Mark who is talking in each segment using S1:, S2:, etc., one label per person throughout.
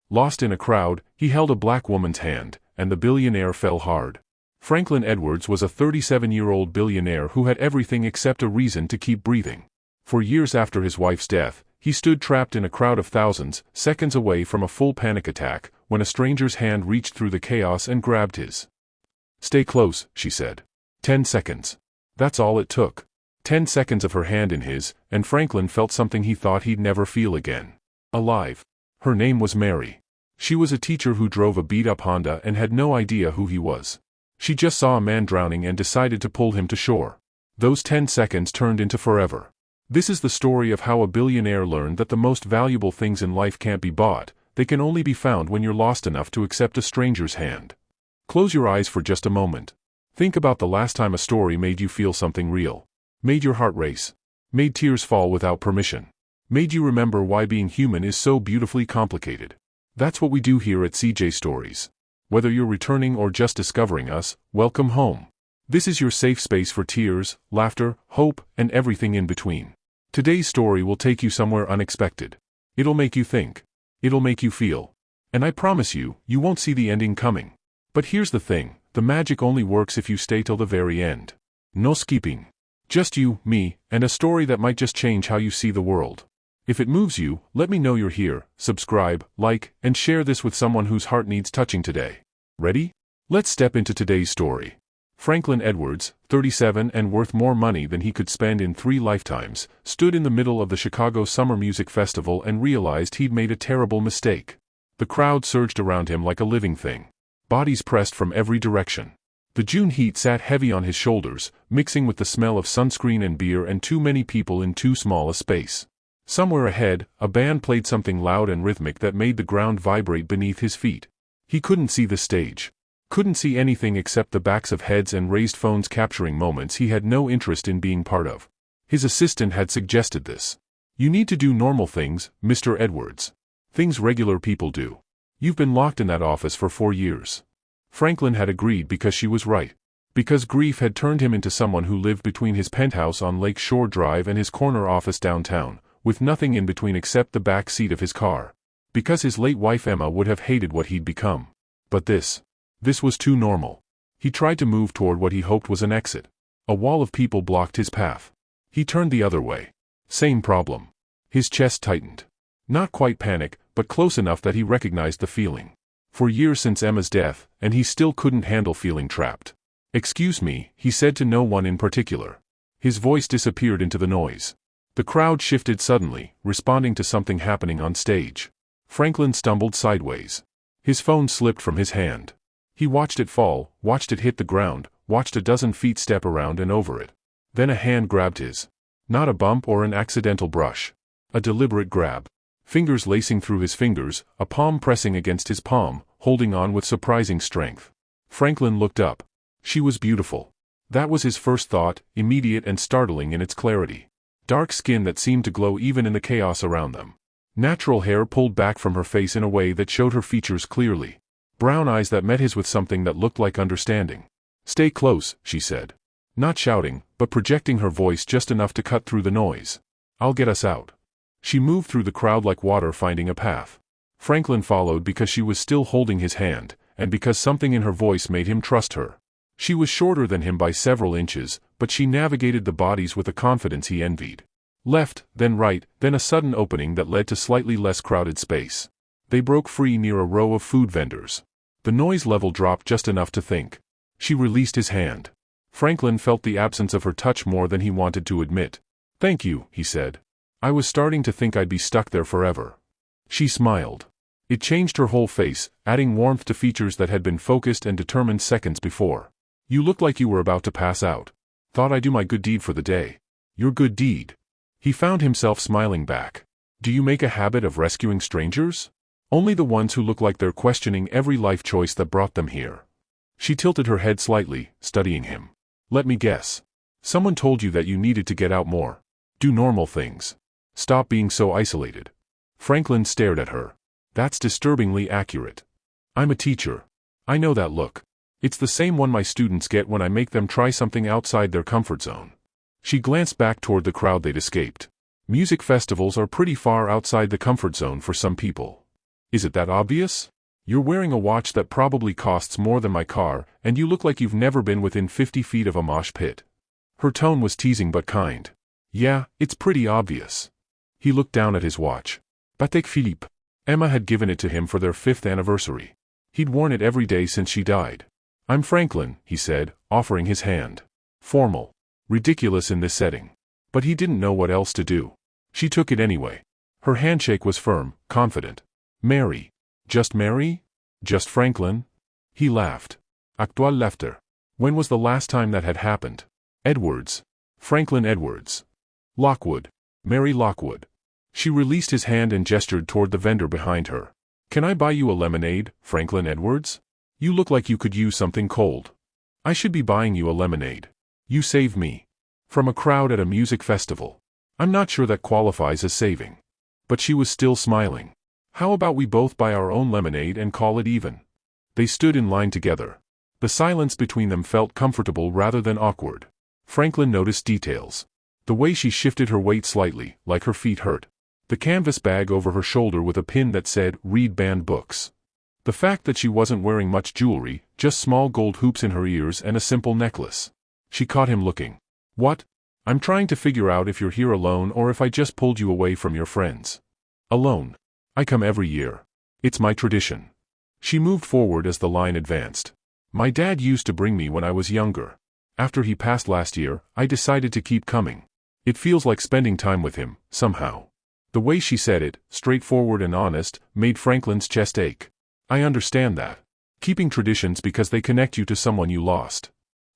S1: Lost in a crowd, he held a black woman's hand, and the billionaire fell hard. Franklin Edwards was a 37-year-old billionaire who had everything except a reason to keep breathing. For years after his wife's death, he stood trapped in a crowd of thousands, seconds away from a full panic attack, when a stranger's hand reached through the chaos and grabbed his. "Stay close," she said. 10 seconds. That's all it took. 10 seconds of her hand in his, and Franklin felt something he thought he'd never feel again. Alive. Her name was Mary. She was a teacher who drove a beat-up Honda and had no idea who he was. She just saw a man drowning and decided to pull him to shore. Those 10 seconds turned into forever. This is the story of how a billionaire learned that the most valuable things in life can't be bought, they can only be found when you're lost enough to accept a stranger's hand. Close your eyes for just a moment. Think about the last time a story made you feel something real. Made your heart race. Made tears fall without permission. Made you remember why being human is so beautifully complicated. That's what we do here at CJ Stories. Whether you're returning or just discovering us, welcome home. This is your safe space for tears, laughter, hope, and everything in between. Today's story will take you somewhere unexpected. It'll make you think. It'll make you feel. And I promise you, you won't see the ending coming. But here's the thing, the magic only works if you stay till the very end. No skipping. Just you, me, and a story that might just change how you see the world. If it moves you, let me know you're here, subscribe, like, and share this with someone whose heart needs touching today. Ready? Let's step into today's story. Franklin Edwards, 37 and worth more money than he could spend in 3 lifetimes, stood in the middle of the Chicago Summer Music Festival and realized he'd made a terrible mistake. The crowd surged around him like a living thing. Bodies pressed from every direction. The June heat sat heavy on his shoulders, mixing with the smell of sunscreen and beer and too many people in too small a space. Somewhere ahead, a band played something loud and rhythmic that made the ground vibrate beneath his feet. He couldn't see the stage. Couldn't see anything except the backs of heads and raised phones capturing moments he had no interest in being part of. His assistant had suggested this. "You need to do normal things, Mr. Edwards. Things regular people do. You've been locked in that office for 4 years. Franklin had agreed because she was right. Because grief had turned him into someone who lived between his penthouse on Lake Shore Drive and his corner office downtown, with nothing in between except the back seat of his car. Because his late wife Emma would have hated what he'd become. But this was too normal. He tried to move toward what he hoped was an exit. A wall of people blocked his path. He turned the other way. Same problem. His chest tightened. Not quite panic, but close enough that he recognized the feeling. For years since Emma's death, and he still couldn't handle feeling trapped. "Excuse me," he said to no one in particular. His voice disappeared into the noise. The crowd shifted suddenly, responding to something happening on stage. Franklin stumbled sideways. His phone slipped from his hand. He watched it fall, watched it hit the ground, watched a dozen feet step around and over it. Then a hand grabbed his. Not a bump or an accidental brush. A deliberate grab. Fingers lacing through his fingers, a palm pressing against his palm, holding on with surprising strength. Franklin looked up. She was beautiful. That was his first thought, immediate and startling in its clarity. Dark skin that seemed to glow even in the chaos around them. Natural hair pulled back from her face in a way that showed her features clearly. Brown eyes that met his with something that looked like understanding. "Stay close," she said. Not shouting, but projecting her voice just enough to cut through the noise. "I'll get us out." She moved through the crowd like water finding a path. Franklin followed because she was still holding his hand, and because something in her voice made him trust her. She was shorter than him by several inches, but she navigated the bodies with a confidence he envied. Left, then right, then a sudden opening that led to slightly less crowded space. They broke free near a row of food vendors. The noise level dropped just enough to think. She released his hand. Franklin felt the absence of her touch more than he wanted to admit. "Thank you," he said. "I was starting to think I'd be stuck there forever." She smiled. It changed her whole face, adding warmth to features that had been focused and determined seconds before. "You look like you were about to pass out. Thought I'd do my good deed for the day." "Your good deed?" He found himself smiling back. "Do you make a habit of rescuing strangers?" "Only the ones who look like they're questioning every life choice that brought them here." She tilted her head slightly, studying him. "Let me guess. Someone told you that you needed to get out more. Do normal things. Stop being so isolated." Franklin stared at her. "That's disturbingly accurate. I'm a teacher. I know that look. It's the same one my students get when I make them try something outside their comfort zone." She glanced back toward the crowd they'd escaped. Music festivals are pretty far outside the comfort zone for some people. Is it that obvious? You're wearing a watch that probably costs more than my car, and you look like you've never been within 50 feet of a mosh pit. Her tone was teasing but kind. Yeah, it's pretty obvious. He looked down at his watch. Patek Philippe. Emma had given it to him for their 5th anniversary. He'd worn it every day since she died. I'm Franklin, he said, offering his hand. Formal. Ridiculous in this setting. But he didn't know what else to do. She took it anyway. Her handshake was firm, confident. Mary. Just Mary? Just Franklin? He laughed. Actual laughter. When was the last time that had happened? Edwards. Franklin Edwards. Lockwood. Mary Lockwood. She released his hand and gestured toward the vendor behind her. Can I buy you a lemonade, Franklin Edwards? You look like you could use something cold. I should be buying you a lemonade. You save me. From a crowd at a music festival. I'm not sure that qualifies as saving. But she was still smiling. How about we both buy our own lemonade and call it even? They stood in line together. The silence between them felt comfortable rather than awkward. Franklin noticed details. The way she shifted her weight slightly, like her feet hurt. The canvas bag over her shoulder with a pin that said, "Read banned books." The fact that she wasn't wearing much jewelry, just small gold hoops in her ears and a simple necklace. She caught him looking. What? I'm trying to figure out if you're here alone or if I just pulled you away from your friends. Alone. I come every year. It's my tradition. She moved forward as the line advanced. My dad used to bring me when I was younger. After he passed last year, I decided to keep coming. It feels like spending time with him, somehow. The way she said it, straightforward and honest, made Franklin's chest ache. I understand that. Keeping traditions because they connect you to someone you lost.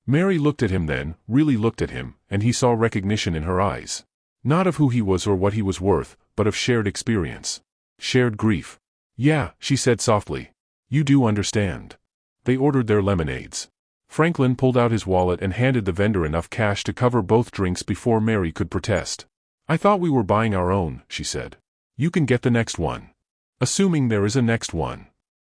S1: Mary looked at him then, really looked at him, and he saw recognition in her eyes. Not of who he was or what he was worth, but of shared experience. Shared grief. Yeah, she said softly. You do understand. They ordered their lemonades. Franklin pulled out his wallet and handed the vendor enough cash to cover both drinks before Mary could protest. I thought we were buying our own, she said. You can get the next one. Assuming there is a next one.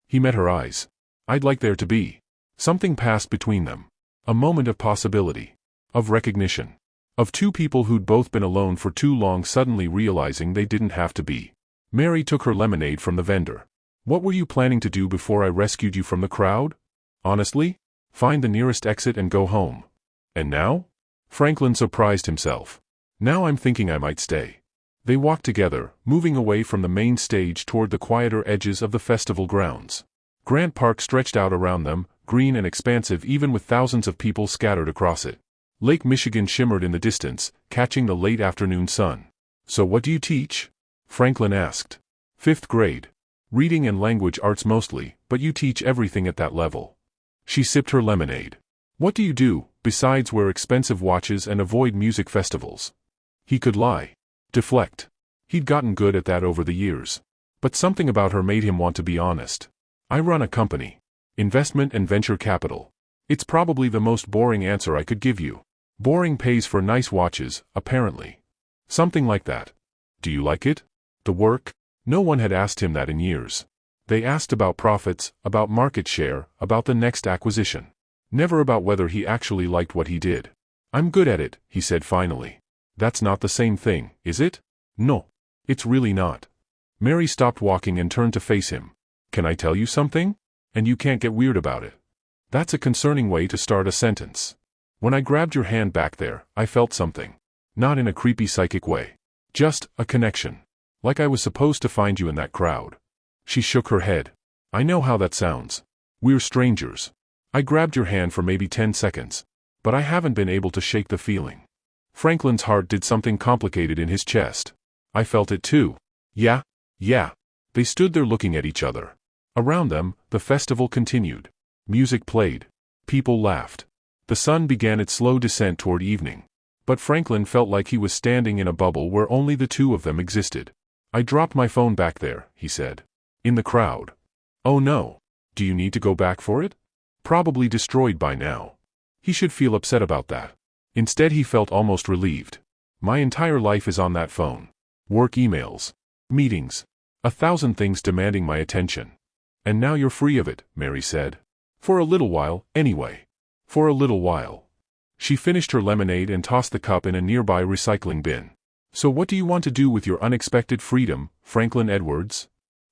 S1: He met her eyes. I'd like there to be. Something passed between them. A moment of possibility. Of recognition. Of two people who'd both been alone for too long suddenly realizing they didn't have to be. Mary took her lemonade from the vendor. What were you planning to do before I rescued you from the crowd? Honestly? Find the nearest exit and go home. And now? Franklin surprised himself. Now I'm thinking I might stay. They walked together, moving away from the main stage toward the quieter edges of the festival grounds. Grant Park stretched out around them, green and expansive even with thousands of people scattered across it. Lake Michigan shimmered in the distance, catching the late afternoon sun. So what do you teach? Franklin asked. 5th grade. Reading and language arts mostly, but you teach everything at that level. She sipped her lemonade. What do you do, besides wear expensive watches and avoid music festivals? He could lie. Deflect. He'd gotten good at that over the years. But something about her made him want to be honest. I run a company. Investment and venture capital. It's probably the most boring answer I could give you. Boring pays for nice watches, apparently. Something like that. Do you like it? The work? No one had asked him that in years. They asked about profits, about market share, about the next acquisition. Never about whether he actually liked what he did. I'm good at it, he said finally. That's not the same thing, is it? No. It's really not. Mary stopped walking and turned to face him. Can I tell you something? And you can't get weird about it. That's a concerning way to start a sentence. When I grabbed your hand back there, I felt something. Not in a creepy psychic way. Just a connection. Like I was supposed to find you in that crowd. She shook her head. I know how that sounds. We're strangers. I grabbed your hand for maybe 10 seconds. But I haven't been able to shake the feeling. Franklin's heart did something complicated in his chest. I felt it too. Yeah. They stood there looking at each other. Around them, the festival continued. Music played. People laughed. The sun began its slow descent toward evening. But Franklin felt like he was standing in a bubble where only the two of them existed. I dropped my phone back there, he said. In the crowd. Oh no. Do you need to go back for it? Probably destroyed by now. He should feel upset about that. Instead he felt almost relieved. My entire life is on that phone. Work emails. Meetings. 1,000 things demanding my attention. And now you're free of it, Mary said. For a little while, anyway. For a little while. She finished her lemonade and tossed the cup in a nearby recycling bin. So what do you want to do with your unexpected freedom, Franklin Edwards?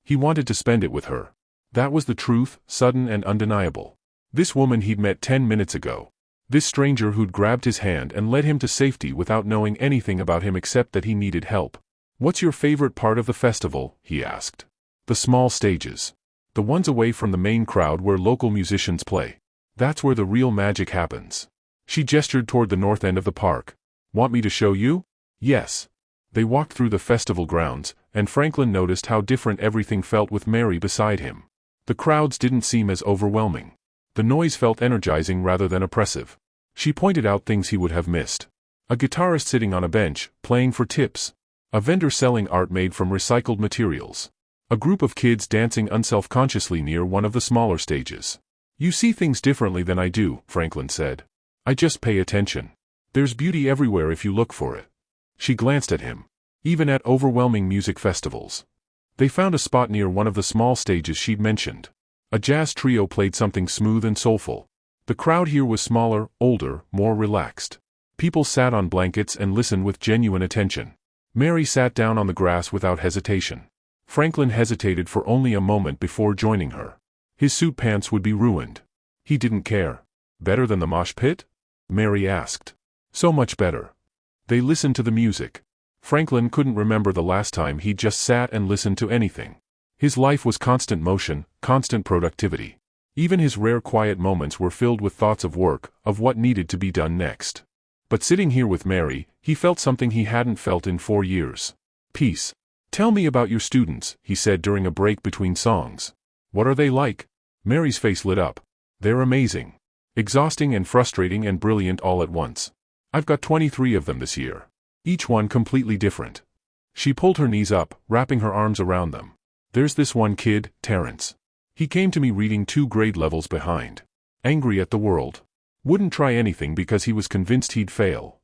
S1: He wanted to spend it with her. That was the truth, sudden and undeniable. This woman he'd met 10 minutes ago. This stranger who'd grabbed his hand and led him to safety without knowing anything about him except that he needed help. "What's your favorite part of the festival?" he asked. "The small stages. The ones away from the main crowd where local musicians play. That's where the real magic happens." She gestured toward the north end of the park. "Want me to show you?" "Yes." They walked through the festival grounds, and Franklin noticed how different everything felt with Mary beside him. The crowds didn't seem as overwhelming. The noise felt energizing rather than oppressive. She pointed out things he would have missed. A guitarist sitting on a bench, playing for tips. A vendor selling art made from recycled materials. A group of kids dancing unselfconsciously near one of the smaller stages. "You see things differently than I do," Franklin said. "I just pay attention. There's beauty everywhere if you look for it." She glanced at him. Even at overwhelming music festivals. They found a spot near one of the small stages she'd mentioned. A jazz trio played something smooth and soulful. The crowd here was smaller, older, more relaxed. People sat on blankets and listened with genuine attention. Mary sat down on the grass without hesitation. Franklin hesitated for only a moment before joining her. His suit pants would be ruined. He didn't care. "Better than the mosh pit?" Mary asked. "So much better." They listened to the music. Franklin couldn't remember the last time he'd just sat and listened to anything. His life was constant motion, constant productivity. Even his rare quiet moments were filled with thoughts of work, of what needed to be done next. But sitting here with Mary, he felt something he hadn't felt in 4 years. Peace. "Tell me about your students," he said during a break between songs. "What are they like?" Mary's face lit up. "They're amazing. Exhausting and frustrating and brilliant all at once. I've got 23 of them this year. Each one completely different." She pulled her knees up, wrapping her arms around them. "There's this one kid, Terrence. He came to me reading 2 grade levels behind. Angry at the world. Wouldn't try anything because he was convinced he'd fail.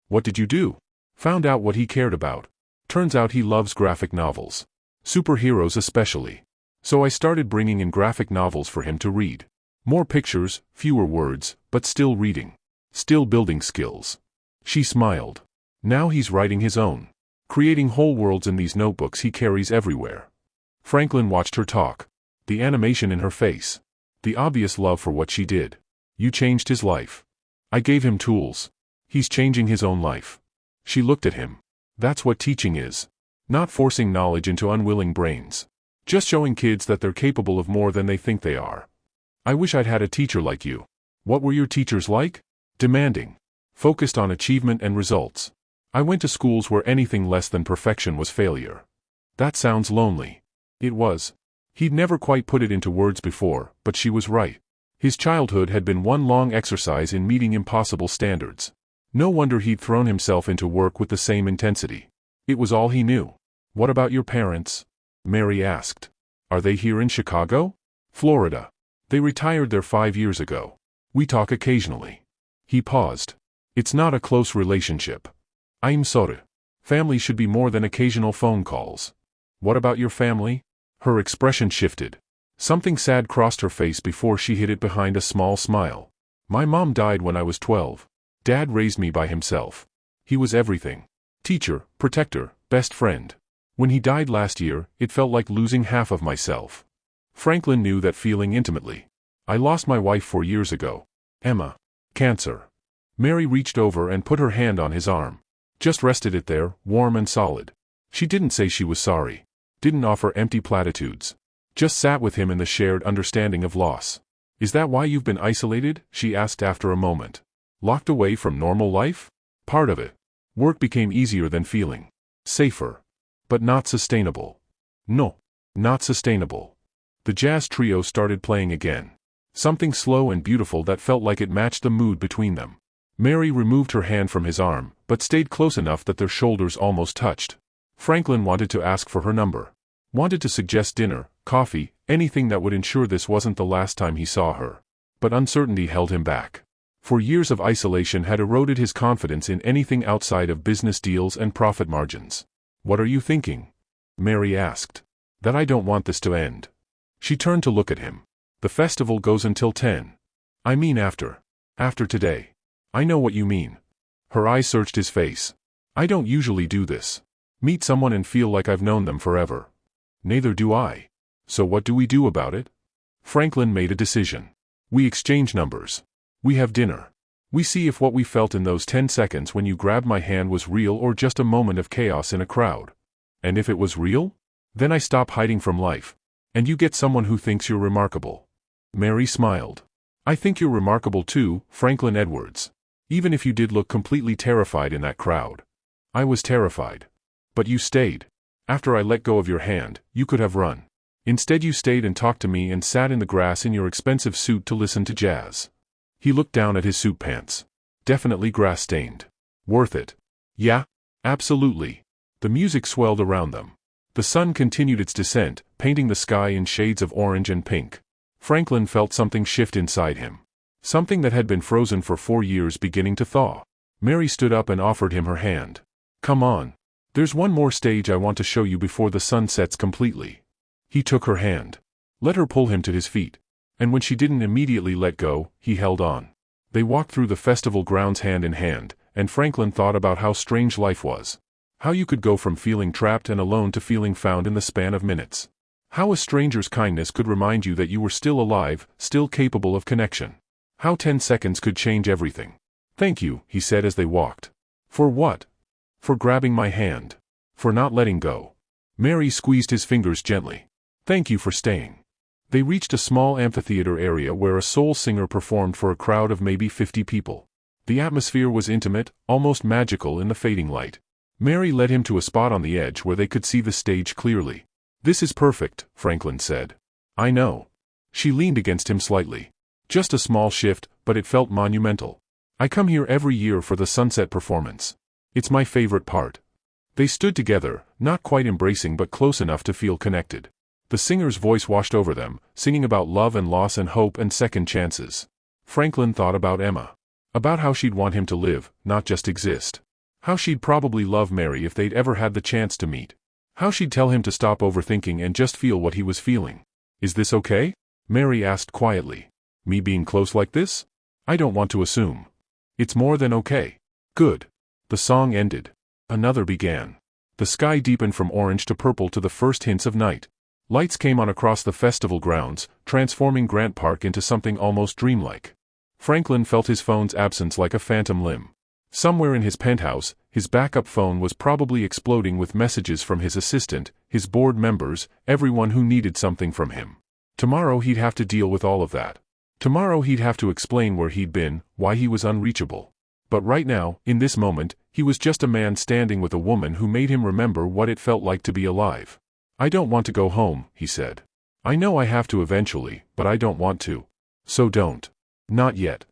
S1: What did you do?" "Found out what he cared about. Turns out he loves graphic novels. Superheroes especially. So I started bringing in graphic novels for him to read. More pictures, fewer words, but still reading. Still building skills." She smiled. "Now he's writing his own. Creating whole worlds in these notebooks he carries everywhere." Franklin watched her talk. The animation in her face. The obvious love for what she did. "You changed his life. I gave him tools. He's changing his own life." She looked at him. "That's what teaching is. Not forcing knowledge into unwilling brains. Just showing kids that they're capable of more than they think they are. I wish I'd had a teacher like you." "What were your teachers like?" "Demanding. Focused on achievement and results. I went to schools where anything less than perfection was failure." "That sounds lonely." It was. He'd never quite put it into words before, but she was right. His childhood had been one long exercise in meeting impossible standards. No wonder he'd thrown himself into work with the same intensity. It was all he knew. "What about your parents?" Mary asked. "Are they here in Chicago?" "Florida. They retired there 5 years ago. We talk occasionally." He paused. "It's not a close relationship. I'm sorry. Family should be more than occasional phone calls." "What about your family?" Her expression shifted. Something sad crossed her face before she hid it behind a small smile. "My mom died when I was 12. Dad raised me by himself. He was everything. Teacher, protector, best friend. When he died last year, it felt like losing half of myself." Franklin knew that feeling intimately. "I lost my wife 4 years ago. Emma. Cancer." Mary reached over and put her hand on his arm. Just rested it there, warm and solid. She didn't say she was sorry. Didn't offer empty platitudes. Just sat with him in the shared understanding of loss. "Is that why you've been isolated?" she asked after a moment. "Locked away from normal life?" "Part of it. Work became easier than feeling. Safer. But not sustainable." "No. Not sustainable." The jazz trio started playing again. Something slow and beautiful that felt like it matched the mood between them. Mary removed her hand from his arm, but stayed close enough that their shoulders almost touched. Franklin wanted to ask for her number. Wanted to suggest dinner, coffee, anything that would ensure this wasn't the last time he saw her. But uncertainty held him back. For years of isolation had eroded his confidence in anything outside of business deals and profit margins. "What are you thinking?" Mary asked. "That I don't want this to end." She turned to look at him. "The festival goes until 10. I mean after. After today." "I know what you mean." Her eyes searched his face. "I don't usually do this. Meet someone and feel like I've known them forever." "Neither do I." So what do we do about it? Franklin made a decision. We exchange numbers. We have dinner. We see if what we felt in those 10 seconds when you grabbed my hand was real or just a moment of chaos in a crowd. And if it was real? Then I stop hiding from life. And you get someone who thinks you're remarkable. Mary smiled. I think you're remarkable too, Franklin Edwards. Even if you did look completely terrified in that crowd. I was terrified. But you stayed. After I let go of your hand, you could have run. Instead you stayed and talked to me and sat in the grass in your expensive suit to listen to jazz. He looked down at his suit pants. Definitely grass-stained. Worth it. Yeah? Absolutely. The music swelled around them. The sun continued its descent, painting the sky in shades of orange and pink. Franklin felt something shift inside him. Something that had been frozen for 4 years beginning to thaw. Mary stood up and offered him her hand. Come on. There's one more stage I want to show you before the sun sets completely. He took her hand. Let her pull him to his feet. And when she didn't immediately let go, he held on. They walked through the festival grounds hand in hand, and Franklin thought about how strange life was. How you could go from feeling trapped and alone to feeling found in the span of minutes. How a stranger's kindness could remind you that you were still alive, still capable of connection. How 10 seconds could change everything. Thank you, he said as they walked. For what? For grabbing my hand. For not letting go. Mary squeezed his fingers gently. Thank you for staying. They reached a small amphitheater area where a soul singer performed for a crowd of maybe 50 people. The atmosphere was intimate, almost magical in the fading light. Mary led him to a spot on the edge where they could see the stage clearly. This is perfect, Franklin said. I know. She leaned against him slightly. Just a small shift, but it felt monumental. I come here every year for the sunset performance. It's my favorite part. They stood together, not quite embracing but close enough to feel connected. The singer's voice washed over them, singing about love and loss and hope and second chances. Franklin thought about Emma. About how she'd want him to live, not just exist. How she'd probably love Mary if they'd ever had the chance to meet. How she'd tell him to stop overthinking and just feel what he was feeling. Is this okay? Mary asked quietly. Me being close like this? I don't want to assume. It's more than okay. Good. The song ended. Another began. The sky deepened from orange to purple to the first hints of night. Lights came on across the festival grounds, transforming Grant Park into something almost dreamlike. Franklin felt his phone's absence like a phantom limb. Somewhere in his penthouse, his backup phone was probably exploding with messages from his assistant, his board members, everyone who needed something from him. Tomorrow he'd have to deal with all of that. Tomorrow he'd have to explain where he'd been, why he was unreachable. But right now, in this moment, he was just a man standing with a woman who made him remember what it felt like to be alive. I don't want to go home, he said. I know I have to eventually, but I don't want to. So don't. Not yet.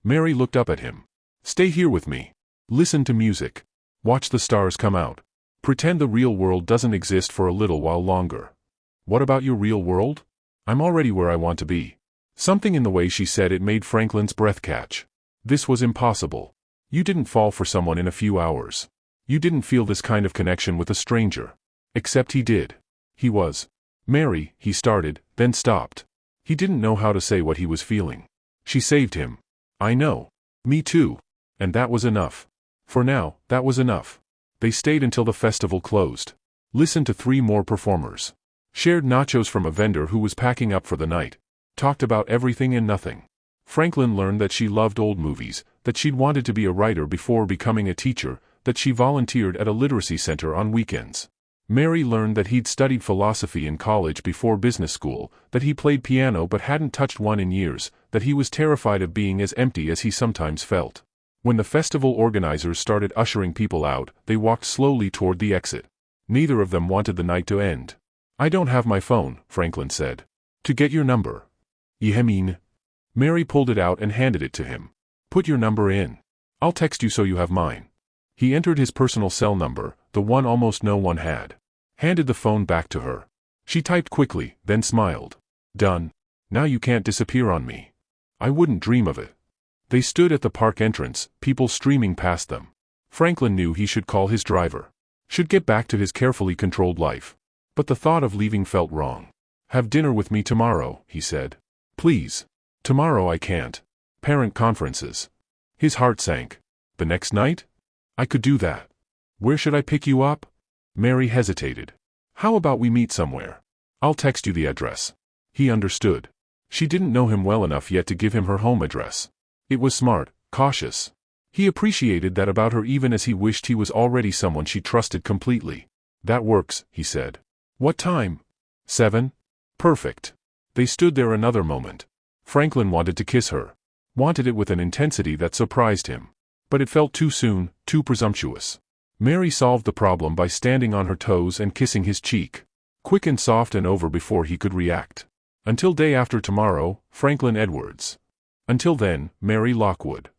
S1: Mary looked up at him. Stay here with me. Listen to music. Watch the stars come out. Pretend the real world doesn't exist for a little while longer. What about your real world? I'm already where I want to be. Something in the way she said it made Franklin's breath catch. This was impossible. You didn't fall for someone in a few hours. You didn't feel this kind of connection with a stranger. Except he did. He was. Mary, he started, then stopped. He didn't know how to say what he was feeling. She saved him. I know. Me too. And that was enough. For now, that was enough. They stayed until the festival closed. Listened to 3 more performers. Shared nachos from a vendor who was packing up for the night. Talked about everything and nothing. Franklin learned that she loved old movies, that she'd wanted to be a writer before becoming a teacher, that she volunteered at a literacy center on weekends. Mary learned that he'd studied philosophy in college before business school, that he played piano but hadn't touched one in years, that he was terrified of being as empty as he sometimes felt. When the festival organizers started ushering people out, they walked slowly toward the exit. Neither of them wanted the night to end. I don't have my phone, Franklin said. To get your number. You mean? Mary pulled it out and handed it to him. Put your number in. I'll text you so you have mine. He entered his personal cell number, the one almost no one had. Handed the phone back to her. She typed quickly, then smiled. Done. Now you can't disappear on me. I wouldn't dream of it. They stood at the park entrance, people streaming past them. Franklin knew he should call his driver. Should get back to his carefully controlled life. But the thought of leaving felt wrong. Have dinner with me tomorrow, he said. Please. Tomorrow I can't. Parent conferences. His heart sank. The next night? I could do that. Where should I pick you up? Mary hesitated. How about we meet somewhere? I'll text you the address. He understood. She didn't know him well enough yet to give him her home address. It was smart, cautious. He appreciated that about her even as he wished he was already someone she trusted completely. That works, he said. What time? 7? Perfect. They stood there another moment. Franklin wanted to kiss her. Wanted it with an intensity that surprised him. But it felt too soon, too presumptuous. Mary solved the problem by standing on her toes and kissing his cheek. Quick and soft and over before he could react. Until day after tomorrow, Franklin Edwards. Until then, Mary Lockwood.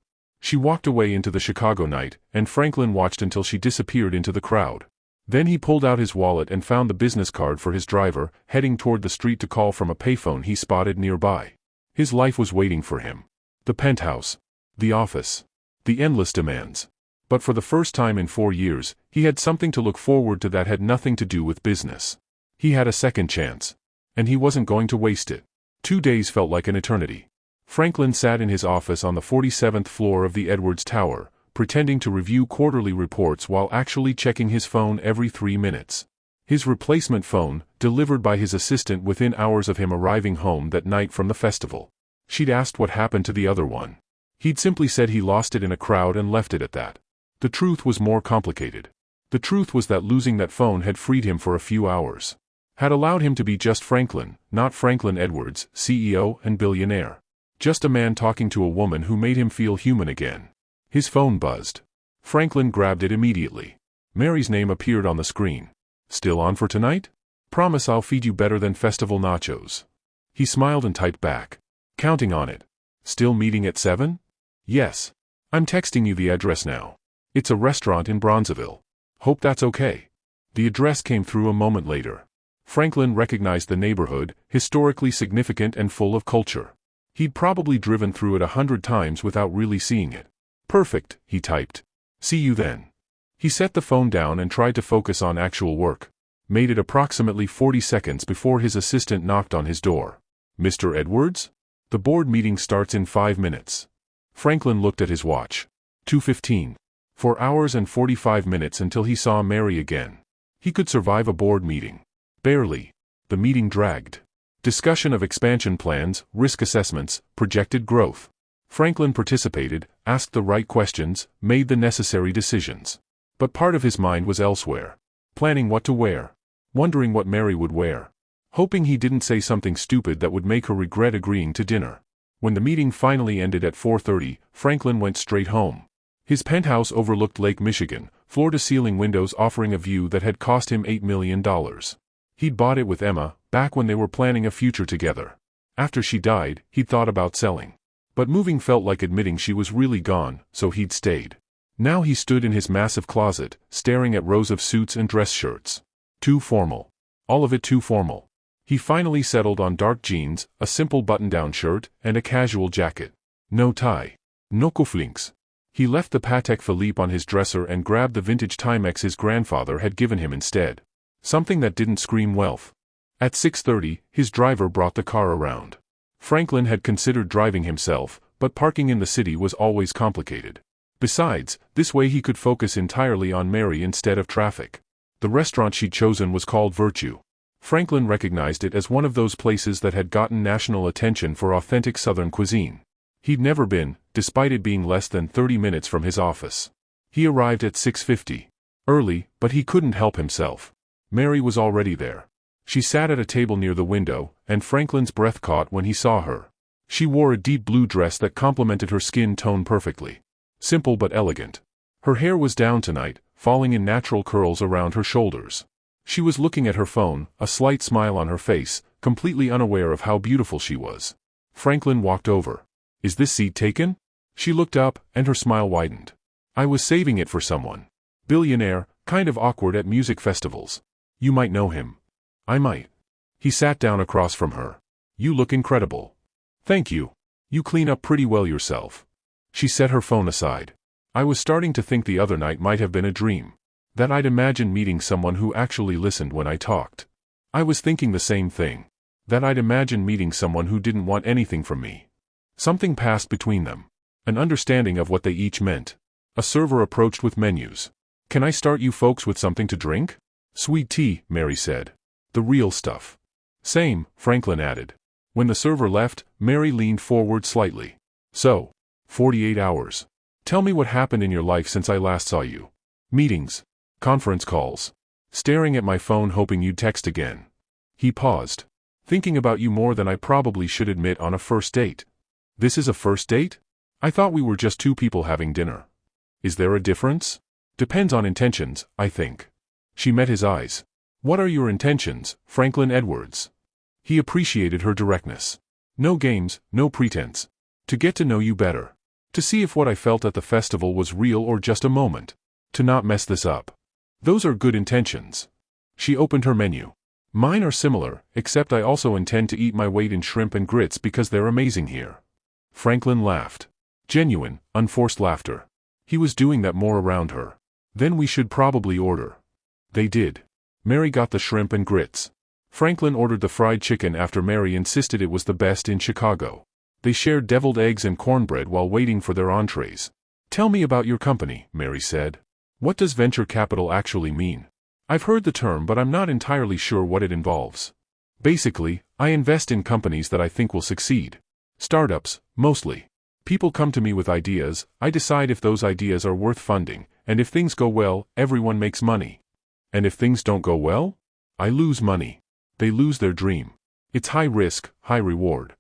S1: She walked away into the Chicago night, and Franklin watched until she disappeared into the crowd. Then he pulled out his wallet and found the business card for his driver, heading toward the street to call from a payphone he spotted nearby. His life was waiting for him. The penthouse. The office. The endless demands. But for the first time in 4 years, he had something to look forward to that had nothing to do with business. He had a second chance. And he wasn't going to waste it. 2 days felt like an eternity. Franklin sat in his office on the 47th floor of the Edwards Tower, pretending to review quarterly reports while actually checking his phone every 3 minutes. His replacement phone, delivered by his assistant within hours of him arriving home that night from the festival. She'd asked what happened to the other one. He'd simply said he lost it in a crowd and left it at that. The truth was more complicated. The truth was that losing that phone had freed him for a few hours. Had allowed him to be just Franklin, not Franklin Edwards, CEO and billionaire. Just a man talking to a woman who made him feel human again. His phone buzzed. Franklin grabbed it immediately. Mary's name appeared on the screen. Still on for tonight? Promise I'll feed you better than festival nachos. He smiled and typed back. Counting on it. Still meeting at 7? Yes. I'm texting you the address now. It's a restaurant in Bronzeville. Hope that's okay. The address came through a moment later. Franklin recognized the neighborhood, historically significant and full of culture. He'd probably driven through it 100 times without really seeing it. Perfect, he typed. See you then. He set the phone down and tried to focus on actual work. Made it approximately 40 seconds before his assistant knocked on his door. Mr. Edwards? The board meeting starts in 5 minutes. Franklin looked at his watch. 2:15. 4 hours and 45 minutes until he saw Mary again. He could survive a board meeting. Barely. The meeting dragged. Discussion of expansion plans, risk assessments, projected growth. Franklin participated, asked the right questions, made the necessary decisions. But part of his mind was elsewhere. Planning what to wear. Wondering what Mary would wear. Hoping he didn't say something stupid that would make her regret agreeing to dinner. When the meeting finally ended at 4:30, Franklin went straight home. His penthouse overlooked Lake Michigan, floor-to-ceiling windows offering a view that had cost him $8 million. He'd bought it with Emma, back when they were planning a future together. After she died, he'd thought about selling. But moving felt like admitting she was really gone, so he'd stayed. Now he stood in his massive closet, staring at rows of suits and dress shirts. Too formal. All of it too formal. He finally settled on dark jeans, a simple button-down shirt, and a casual jacket. No tie. No cufflinks. He left the Patek Philippe on his dresser and grabbed the vintage Timex his grandfather had given him instead. Something that didn't scream wealth. At 6:30, his driver brought the car around. Franklin had considered driving himself, but parking in the city was always complicated. Besides, this way he could focus entirely on Mary instead of traffic. The restaurant she'd chosen was called Virtue. Franklin recognized it as one of those places that had gotten national attention for authentic Southern cuisine. He'd never been, despite it being less than 30 minutes from his office. He arrived at 6:50. Early, but he couldn't help himself. Mary was already there. She sat at a table near the window, and Franklin's breath caught when he saw her. She wore a deep blue dress that complemented her skin tone perfectly. Simple but elegant. Her hair was down tonight, falling in natural curls around her shoulders. She was looking at her phone, a slight smile on her face, completely unaware of how beautiful she was. Franklin walked over. Is this seat taken? She looked up, and her smile widened. I was saving it for someone. Billionaire, kind of awkward at music festivals. You might know him. I might. He sat down across from her. You look incredible. Thank you. You clean up pretty well yourself. She set her phone aside. I was starting to think the other night might have been a dream. That I'd imagined meeting someone who actually listened when I talked. I was thinking the same thing. That I'd imagined meeting someone who didn't want anything from me. Something passed between them. An understanding of what they each meant. A server approached with menus. Can I start you folks with something to drink? Sweet tea, Mary said. The real stuff. Same, Franklin added. When the server left, Mary leaned forward slightly. So, 48 hours. Tell me what happened in your life since I last saw you. Meetings. Conference calls. Staring at my phone hoping you'd text again. He paused. Thinking about you more than I probably should admit on a first date. This is a first date? I thought we were just two people having dinner. Is there a difference? Depends on intentions, I think. She met his eyes. What are your intentions, Franklin Edwards? He appreciated her directness. No games, no pretense. To get to know you better. To see if what I felt at the festival was real or just a moment. To not mess this up. Those are good intentions. She opened her menu. Mine are similar, except I also intend to eat my weight in shrimp and grits because they're amazing here. Franklin laughed. Genuine, unforced laughter. He was doing that more around her. Then we should probably order. They did. Mary got the shrimp and grits. Franklin ordered the fried chicken after Mary insisted it was the best in Chicago. They shared deviled eggs and cornbread while waiting for their entrees. Tell me about your company, Mary said. What does venture capital actually mean? I've heard the term but I'm not entirely sure what it involves. Basically, I invest in companies that I think will succeed. Startups, mostly. People come to me with ideas, I decide if those ideas are worth funding, and if things go well, everyone makes money. And if things don't go well? I lose money. They lose their dream. It's high risk, high reward.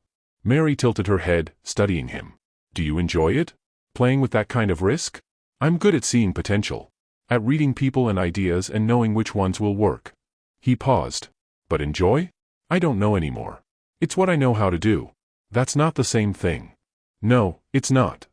S1: Mary tilted her head, studying him. Do you enjoy it? Playing with that kind of risk? I'm good at seeing potential. At reading people and ideas and knowing which ones will work. He paused. But enjoy? I don't know anymore. It's what I know how to do. That's not the same thing. No, it's not.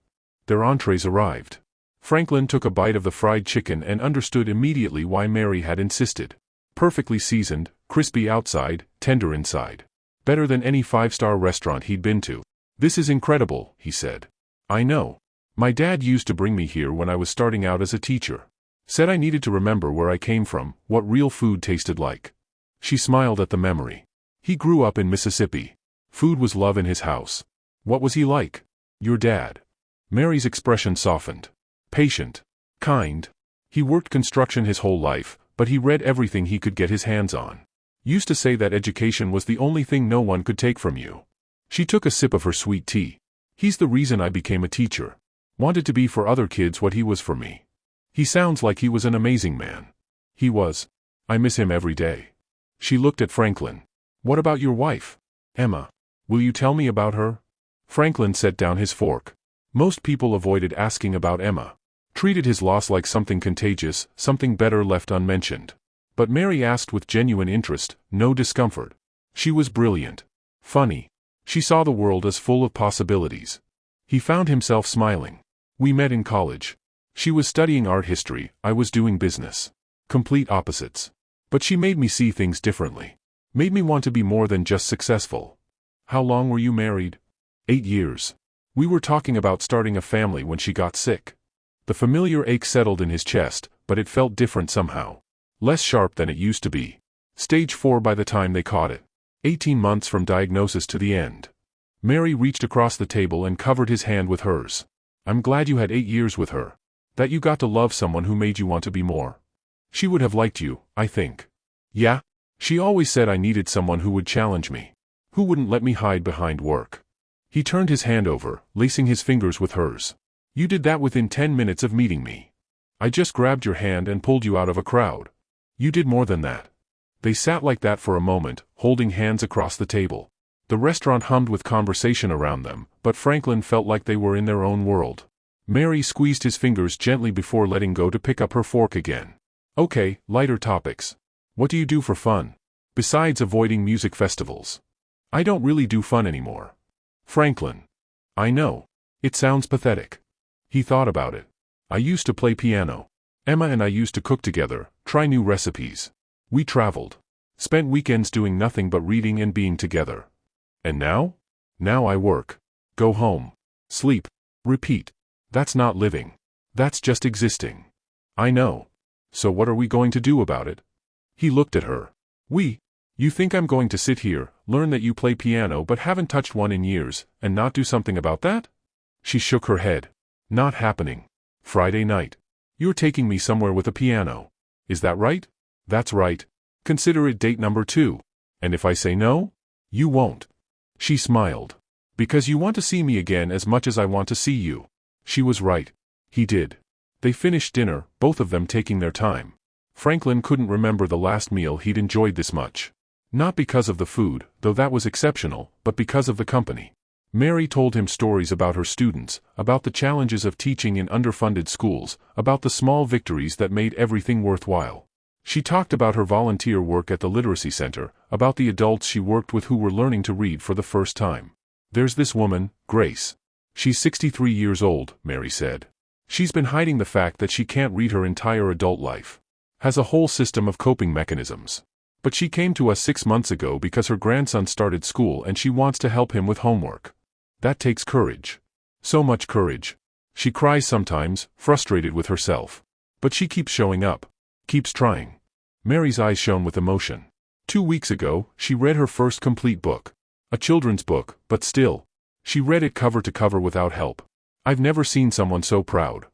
S1: Their entrees arrived. Franklin took a bite of the fried chicken and understood immediately why Mary had insisted. Perfectly seasoned, crispy outside, tender inside. Better than any five-star restaurant he'd been to. This is incredible, he said. I know. My dad used to bring me here when I was starting out as a teacher. Said I needed to remember where I came from, what real food tasted like. She smiled at the memory. He grew up in Mississippi. Food was love in his house. What was he like? Your dad. Mary's expression softened. Patient. Kind. He worked construction his whole life, but he read everything he could get his hands on. Used to say that education was the only thing no one could take from you. She took a sip of her sweet tea. He's the reason I became a teacher. Wanted to be for other kids what he was for me. He sounds like he was an amazing man. He was. I miss him every day. She looked at Franklin. What about your wife? Emma. Will you tell me about her? Franklin set down his fork. Most people avoided asking about Emma. Treated his loss like something contagious, something better left unmentioned. But Mary asked with genuine interest, no discomfort. She was brilliant. Funny. She saw the world as full of possibilities. He found himself smiling. We met in college. She was studying art history, I was doing business. Complete opposites. But she made me see things differently. Made me want to be more than just successful. How long were you married? 8 years. We were talking about starting a family when she got sick. The familiar ache settled in his chest, but it felt different somehow. Less sharp than it used to be. Stage 4 by the time they caught it. 18 months from diagnosis to the end. Mary reached across the table and covered his hand with hers. I'm glad you had 8 years with her. That you got to love someone who made you want to be more. She would have liked you, I think. Yeah? She always said I needed someone who would challenge me. Who wouldn't let me hide behind work. He turned his hand over, lacing his fingers with hers. You did that within 10 minutes of meeting me. I just grabbed your hand and pulled you out of a crowd. You did more than that. They sat like that for a moment, holding hands across the table. The restaurant hummed with conversation around them, but Franklin felt like they were in their own world. Mary squeezed his fingers gently before letting go to pick up her fork again. Okay, lighter topics. What do you do for fun? Besides avoiding music festivals. I don't really do fun anymore. Franklin. I know. It sounds pathetic. He thought about it. I used to play piano. Emma and I used to cook together, try new recipes. We traveled. Spent weekends doing nothing but reading and being together. And now? Now I work. Go home. Sleep. Repeat. That's not living. That's just existing. I know. So what are we going to do about it? He looked at her. We? You think I'm going to sit here, learn that you play piano but haven't touched one in years, and not do something about that? She shook her head. Not happening. Friday night. You're taking me somewhere with a piano. Is that right? That's right. Consider it date number 2. And if I say no? You won't. She smiled. Because you want to see me again as much as I want to see you. She was right. He did. They finished dinner, both of them taking their time. Franklin couldn't remember the last meal he'd enjoyed this much. Not because of the food, though that was exceptional, but because of the company. Mary told him stories about her students, about the challenges of teaching in underfunded schools, about the small victories that made everything worthwhile. She talked about her volunteer work at the literacy center, about the adults she worked with who were learning to read for the first time. There's this woman, Grace. She's 63 years old, Mary said. She's been hiding the fact that she can't read her entire adult life. Has a whole system of coping mechanisms. But she came to us 6 months ago because her grandson started school and she wants to help him with homework. That takes courage. So much courage. She cries sometimes, frustrated with herself. But she keeps showing up. Keeps trying. Mary's eyes shone with emotion. 2 weeks ago, she read her first complete book. A children's book, but still. She read it cover to cover without help. I've never seen someone so proud.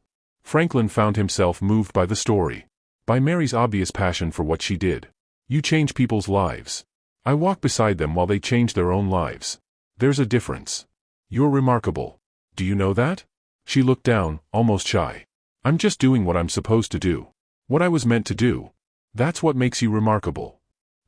S1: Franklin found himself moved by the story. By Mary's obvious passion for what she did. You change people's lives. I walk beside them while they change their own lives. There's a difference. You're remarkable. Do you know that? She looked down, almost shy. I'm just doing what I'm supposed to do. What I was meant to do. That's what makes you remarkable.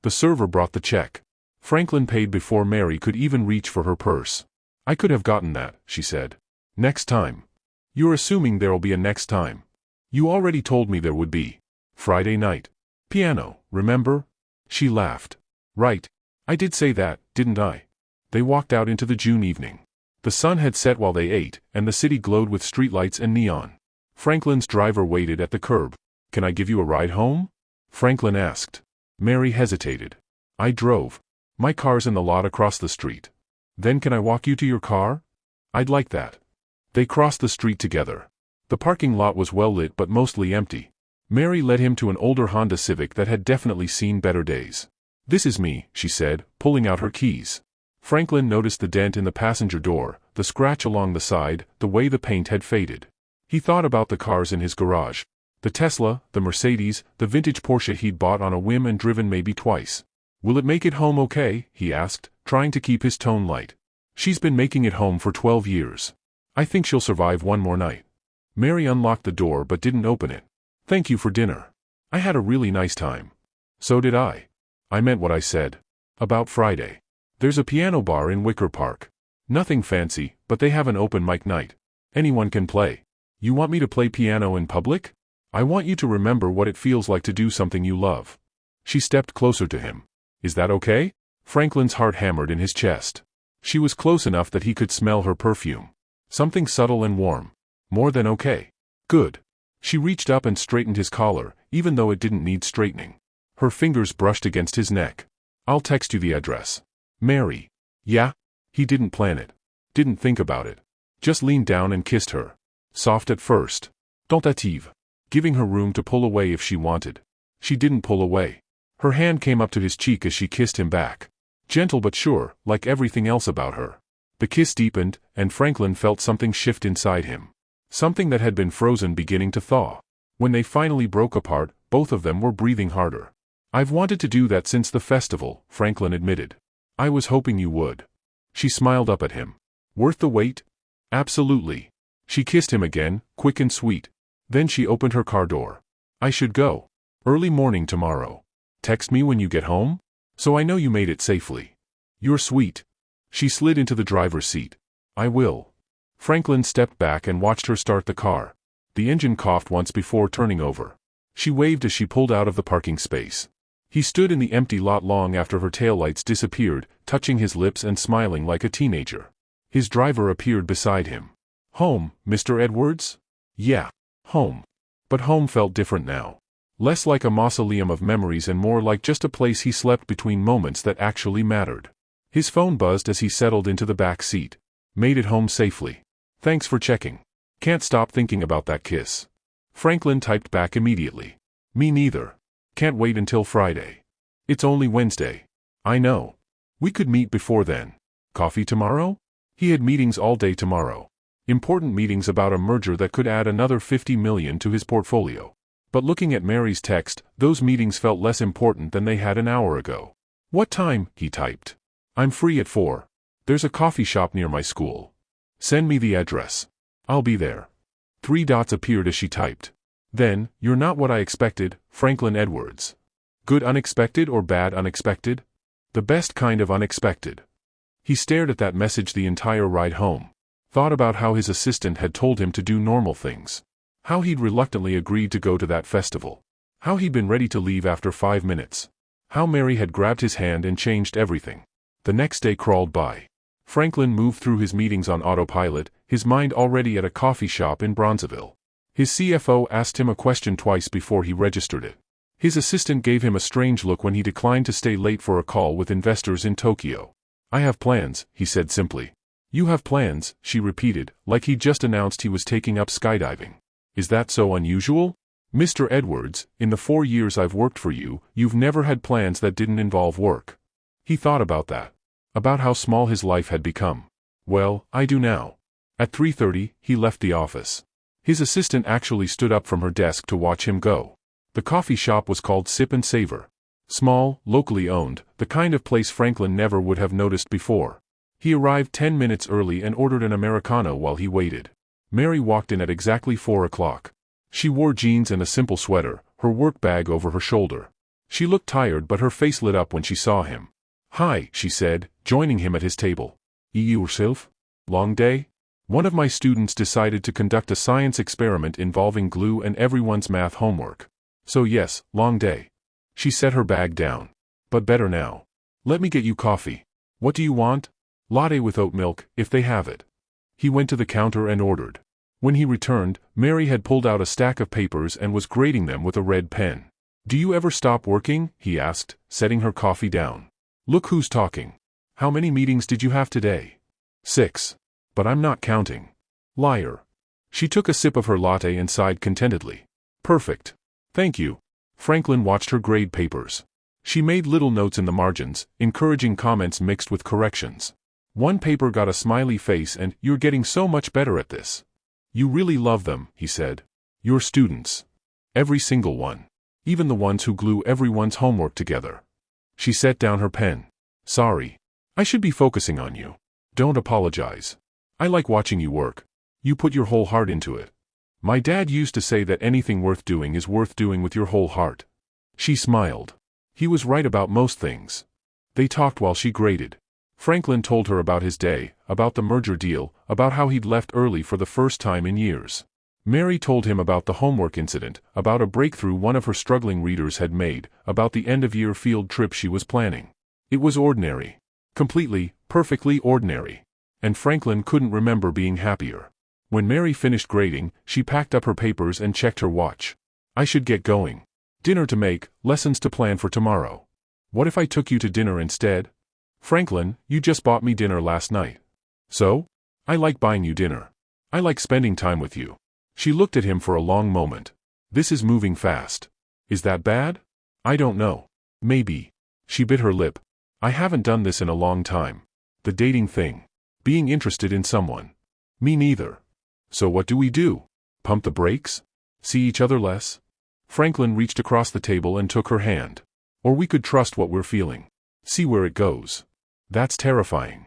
S1: The server brought the check. Franklin paid before Mary could even reach for her purse. I could have gotten that, she said. Next time. You're assuming there'll be a next time. You already told me there would be. Friday night. Piano, remember? She laughed. Right. I did say that, didn't I? They walked out into the June evening. The sun had set while they ate, and the city glowed with streetlights and neon. Franklin's driver waited at the curb. Can I give you a ride home? Franklin asked. Mary hesitated. I drove. My car's in the lot across the street. Then can I walk you to your car? I'd like that. They crossed the street together. The parking lot was well lit but mostly empty. Mary led him to an older Honda Civic that had definitely seen better days. This is me, she said, pulling out her keys. Franklin noticed the dent in the passenger door, the scratch along the side, the way the paint had faded. He thought about the cars in his garage. The Tesla, the Mercedes, the vintage Porsche he'd bought on a whim and driven maybe twice. Will it make it home okay? He asked, trying to keep his tone light. She's been making it home for 12 years. I think she'll survive one more night. Mary unlocked the door but didn't open it. Thank you for dinner. I had a really nice time. So did I. I meant what I said. About Friday. There's a piano bar in Wicker Park. Nothing fancy, but they have an open mic night. Anyone can play. You want me to play piano in public? I want you to remember what it feels like to do something you love. She stepped closer to him. Is that okay? Franklin's heart hammered in his chest. She was close enough that he could smell her perfume. Something subtle and warm. More than okay. Good. She reached up and straightened his collar, even though it didn't need straightening. Her fingers brushed against his neck. I'll text you the address. Mary. Yeah? He didn't plan it. Didn't think about it. Just leaned down and kissed her. Soft at first. Tentative. Giving her room to pull away if she wanted. She didn't pull away. Her hand came up to his cheek as she kissed him back. Gentle but sure, like everything else about her. The kiss deepened, and Franklin felt something shift inside him. Something that had been frozen beginning to thaw. When they finally broke apart, both of them were breathing harder. I've wanted to do that since the festival, Franklin admitted. I was hoping you would. She smiled up at him. Worth the wait? Absolutely. She kissed him again, quick and sweet. Then she opened her car door. I should go. Early morning tomorrow. Text me when you get home? So I know you made it safely. You're sweet. She slid into the driver's seat. I will. Franklin stepped back and watched her start the car. The engine coughed once before turning over. She waved as she pulled out of the parking space. He stood in the empty lot long after her taillights disappeared, touching his lips and smiling like a teenager. His driver appeared beside him. Home, Mr. Edwards? Yeah, home. But home felt different now. Less like a mausoleum of memories and more like just a place he slept between moments that actually mattered. His phone buzzed as he settled into the back seat. Made it home safely. Thanks for checking. Can't stop thinking about that kiss. Franklin typed back immediately. Me neither. Can't wait until Friday. It's only Wednesday. I know. We could meet before then. Coffee tomorrow? He had meetings all day tomorrow. Important meetings about a merger that could add another $50 million to his portfolio. But looking at Mary's text, those meetings felt less important than they had an hour ago. What time? He typed. I'm free at 4. There's a coffee shop near my school. Send me the address. I'll be there. 3 dots appeared as she typed. Then, you're not what I expected, Franklin Edwards. Good unexpected or bad unexpected? The best kind of unexpected. He stared at that message the entire ride home. Thought about how his assistant had told him to do normal things. How he'd reluctantly agreed to go to that festival. How he'd been ready to leave after 5 minutes. How Mary had grabbed his hand and changed everything. The next day crawled by. Franklin moved through his meetings on autopilot, his mind already at a coffee shop in Bronzeville. His CFO asked him a question twice before he registered it. His assistant gave him a strange look when he declined to stay late for a call with investors in Tokyo. I have plans, he said simply. You have plans, she repeated, like he'd just announced he was taking up skydiving. Is that so unusual? Mr. Edwards, in the 4 years I've worked for you, you've never had plans that didn't involve work. He thought about that. About how small his life had become. Well, I do now. At 3:30, he left the office. His assistant actually stood up from her desk to watch him go. The coffee shop was called Sip and Savor. Small, locally owned, the kind of place Franklin never would have noticed before. He arrived 10 minutes early and ordered an Americano while he waited. Mary walked in at exactly 4 o'clock. She wore jeans and a simple sweater, her work bag over her shoulder. She looked tired but her face lit up when she saw him. Hi, she said, joining him at his table. Yourself? Long day? One of my students decided to conduct a science experiment involving glue and everyone's math homework. So yes, long day. She set her bag down. But better now. Let me get you coffee. What do you want? Latte with oat milk, if they have it. He went to the counter and ordered. When he returned, Mary had pulled out a stack of papers and was grading them with a red pen. Do you ever stop working? He asked, setting her coffee down. Look who's talking. How many meetings did you have today? 6. But I'm not counting. Liar. She took a sip of her latte and sighed contentedly. Perfect. Thank you. Franklin watched her grade papers. She made little notes in the margins, encouraging comments mixed with corrections. One paper got a smiley face and, you're getting so much better at this. You really love them, he said. Your students. Every single one. Even the ones who glue everyone's homework together. She set down her pen. Sorry. I should be focusing on you. Don't apologize. I like watching you work. You put your whole heart into it. My dad used to say that anything worth doing is worth doing with your whole heart. She smiled. He was right about most things. They talked while she graded. Franklin told her about his day, about the merger deal, about how he'd left early for the first time in years. Mary told him about the homework incident, about a breakthrough one of her struggling readers had made, about the end-of-year field trip she was planning. It was ordinary. Completely, perfectly ordinary. And Franklin couldn't remember being happier. When Mary finished grading, she packed up her papers and checked her watch. I should get going. Dinner to make, lessons to plan for tomorrow. What if I took you to dinner instead? Franklin, you just bought me dinner last night. So? I like buying you dinner. I like spending time with you. She looked at him for a long moment. This is moving fast. Is that bad? I don't know. Maybe. She bit her lip. I haven't done this in a long time. The dating thing. Being interested in someone. Me neither. So what do we do? Pump the brakes? See each other less? Franklin reached across the table and took her hand. Or we could trust what we're feeling. See where it goes. That's terrifying.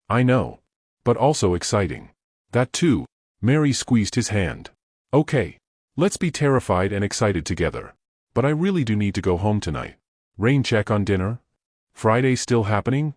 S1: I know. But also exciting. That too. Mary squeezed his hand. Okay. Let's be terrified and excited together. But I really do need to go home tonight. Rain check on dinner? Friday's still happening?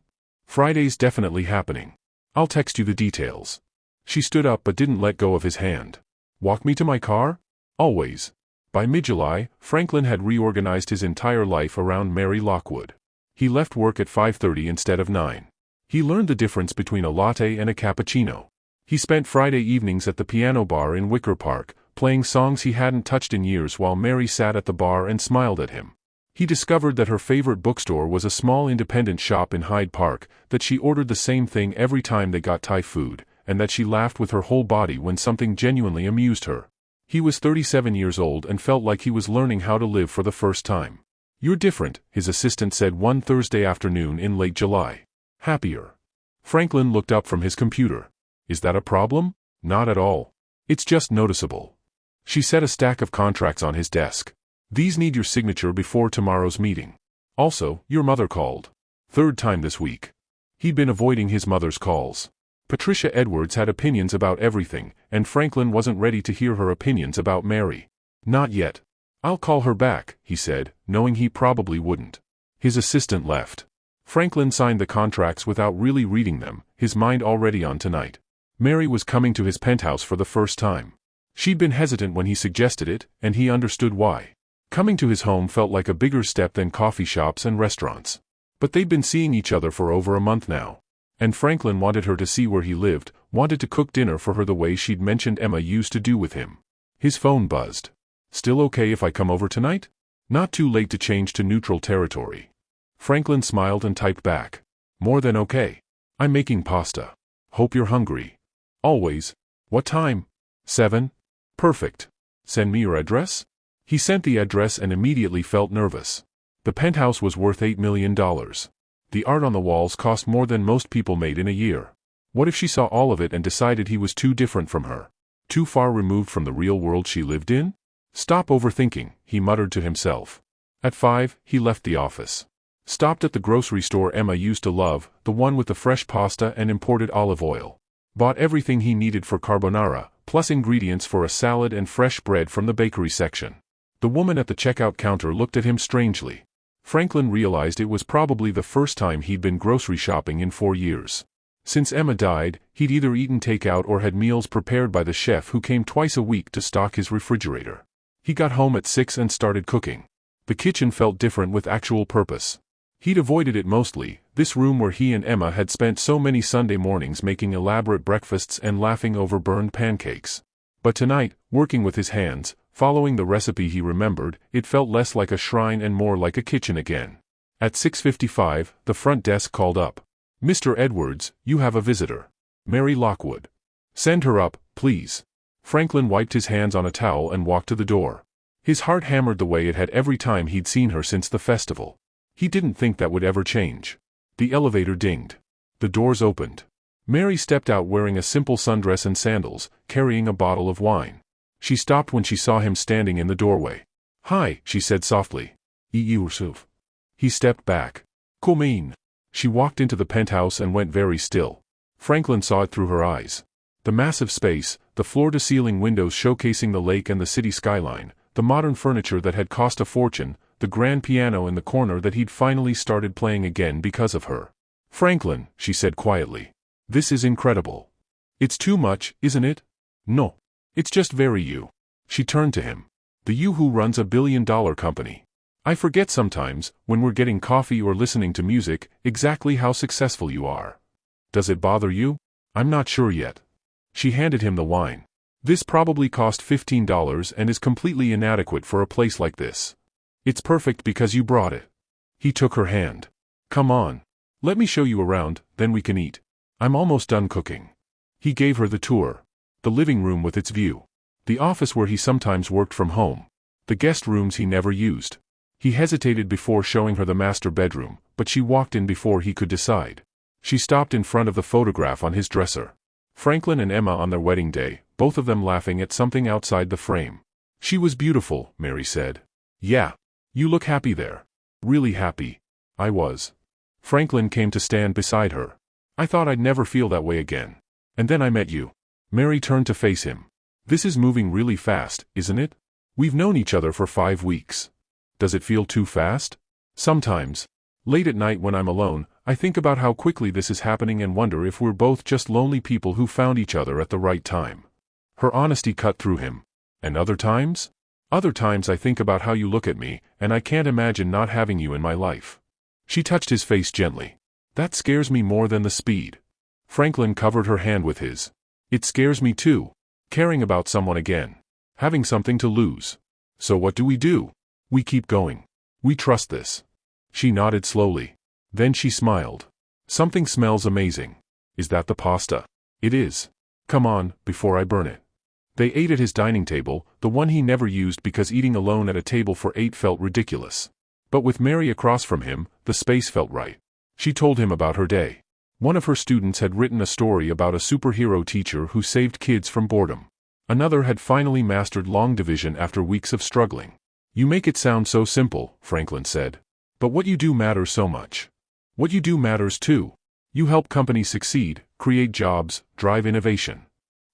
S1: Friday's definitely happening. I'll text you the details. She stood up but didn't let go of his hand. Walk me to my car? Always. By mid-July, Franklin had reorganized his entire life around Mary Lockwood. He left work at 5:30 instead of 9. He learned the difference between a latte and a cappuccino. He spent Friday evenings at the piano bar in Wicker Park, playing songs he hadn't touched in years while Mary sat at the bar and smiled at him. He discovered that her favorite bookstore was a small independent shop in Hyde Park, that she ordered the same thing every time they got Thai food, and that she laughed with her whole body when something genuinely amused her. He was 37 years old and felt like he was learning how to live for the first time. You're different, his assistant said one Thursday afternoon in late July. Happier. Franklin looked up from his computer. Is that a problem? Not at all. It's just noticeable. She set a stack of contracts on his desk. These need your signature before tomorrow's meeting. Also, your mother called. Third time this week. He'd been avoiding his mother's calls. Patricia Edwards had opinions about everything, and Franklin wasn't ready to hear her opinions about Mary. Not yet. I'll call her back, he said, knowing he probably wouldn't. His assistant left. Franklin signed the contracts without really reading them, his mind already on tonight. Mary was coming to his penthouse for the first time. She'd been hesitant when he suggested it, and he understood why. Coming to his home felt like a bigger step than coffee shops and restaurants. But they'd been seeing each other for over a month now. And Franklin wanted her to see where he lived, wanted to cook dinner for her the way she'd mentioned Emma used to do with him. His phone buzzed. Still okay if I come over tonight? Not too late to change to neutral territory. Franklin smiled and typed back. More than okay. I'm making pasta. Hope you're hungry. Always. What time? 7? Perfect. Send me your address? He sent the address and immediately felt nervous. The penthouse was worth $8 million. The art on the walls cost more than most people made in a year. What if she saw all of it and decided he was too different from her? Too far removed from the real world she lived in? Stop overthinking, he muttered to himself. At 5, he left the office. Stopped at the grocery store Emma used to love, the one with the fresh pasta and imported olive oil. Bought everything he needed for carbonara, plus ingredients for a salad and fresh bread from the bakery section. The woman at the checkout counter looked at him strangely. Franklin realized it was probably the first time he'd been grocery shopping in 4 years. Since Emma died, he'd either eaten takeout or had meals prepared by the chef who came twice a week to stock his refrigerator. He got home at 6 and started cooking. The kitchen felt different with actual purpose. He'd avoided it mostly, this room where he and Emma had spent so many Sunday mornings making elaborate breakfasts and laughing over burned pancakes. But tonight, working with his hands, following the recipe he remembered, it felt less like a shrine and more like a kitchen again. At 6:55, the front desk called up. Mr. Edwards, you have a visitor. Mary Lockwood. Send her up, please. Franklin wiped his hands on a towel and walked to the door. His heart hammered the way it had every time he'd seen her since the festival. He didn't think that would ever change. The elevator dinged. The doors opened. Mary stepped out wearing a simple sundress and sandals, carrying a bottle of wine. She stopped when she saw him standing in the doorway. Hi, she said softly. Yusuf. He stepped back. Come in. She walked into the penthouse and went very still. Franklin saw it through her eyes. The massive space, the floor-to-ceiling windows showcasing the lake and the city skyline, the modern furniture that had cost a fortune, the grand piano in the corner that he'd finally started playing again because of her. Franklin, she said quietly. This is incredible. It's too much, isn't it? No. It's just very you. She turned to him. The you who runs a billion-dollar company. I forget sometimes, when we're getting coffee or listening to music, exactly how successful you are. Does it bother you? I'm not sure yet. She handed him the wine. This probably cost $15 and is completely inadequate for a place like this. It's perfect because you brought it. He took her hand. Come on. Let me show you around, then we can eat. I'm almost done cooking. He gave her the tour. The living room with its view. The office where he sometimes worked from home. The guest rooms he never used. He hesitated before showing her the master bedroom, but she walked in before he could decide. She stopped in front of the photograph on his dresser. Franklin and Emma on their wedding day, both of them laughing at something outside the frame. She was beautiful, Mary said. Yeah. You look happy there. Really happy. I was. Franklin came to stand beside her. I thought I'd never feel that way again. And then I met you. Mary turned to face him. This is moving really fast, isn't it? We've known each other for 5 weeks. Does it feel too fast? Sometimes. Late at night when I'm alone, I think about how quickly this is happening and wonder if we're both just lonely people who found each other at the right time. Her honesty cut through him. And other times? Other times I think about how you look at me, and I can't imagine not having you in my life. She touched his face gently. That scares me more than the speed. Franklin covered her hand with his. It scares me too. Caring about someone again. Having something to lose. So what do? We keep going. We trust this. She nodded slowly. Then she smiled. Something smells amazing. Is that the pasta? It is. Come on, before I burn it. They ate at his dining table, the one he never used because eating alone at a table for 8 felt ridiculous. But with Mary across from him, the space felt right. She told him about her day. One of her students had written a story about a superhero teacher who saved kids from boredom. Another had finally mastered long division after weeks of struggling. You make it sound so simple, Franklin said. But what you do matters so much. What you do matters too. You help companies succeed, create jobs, drive innovation.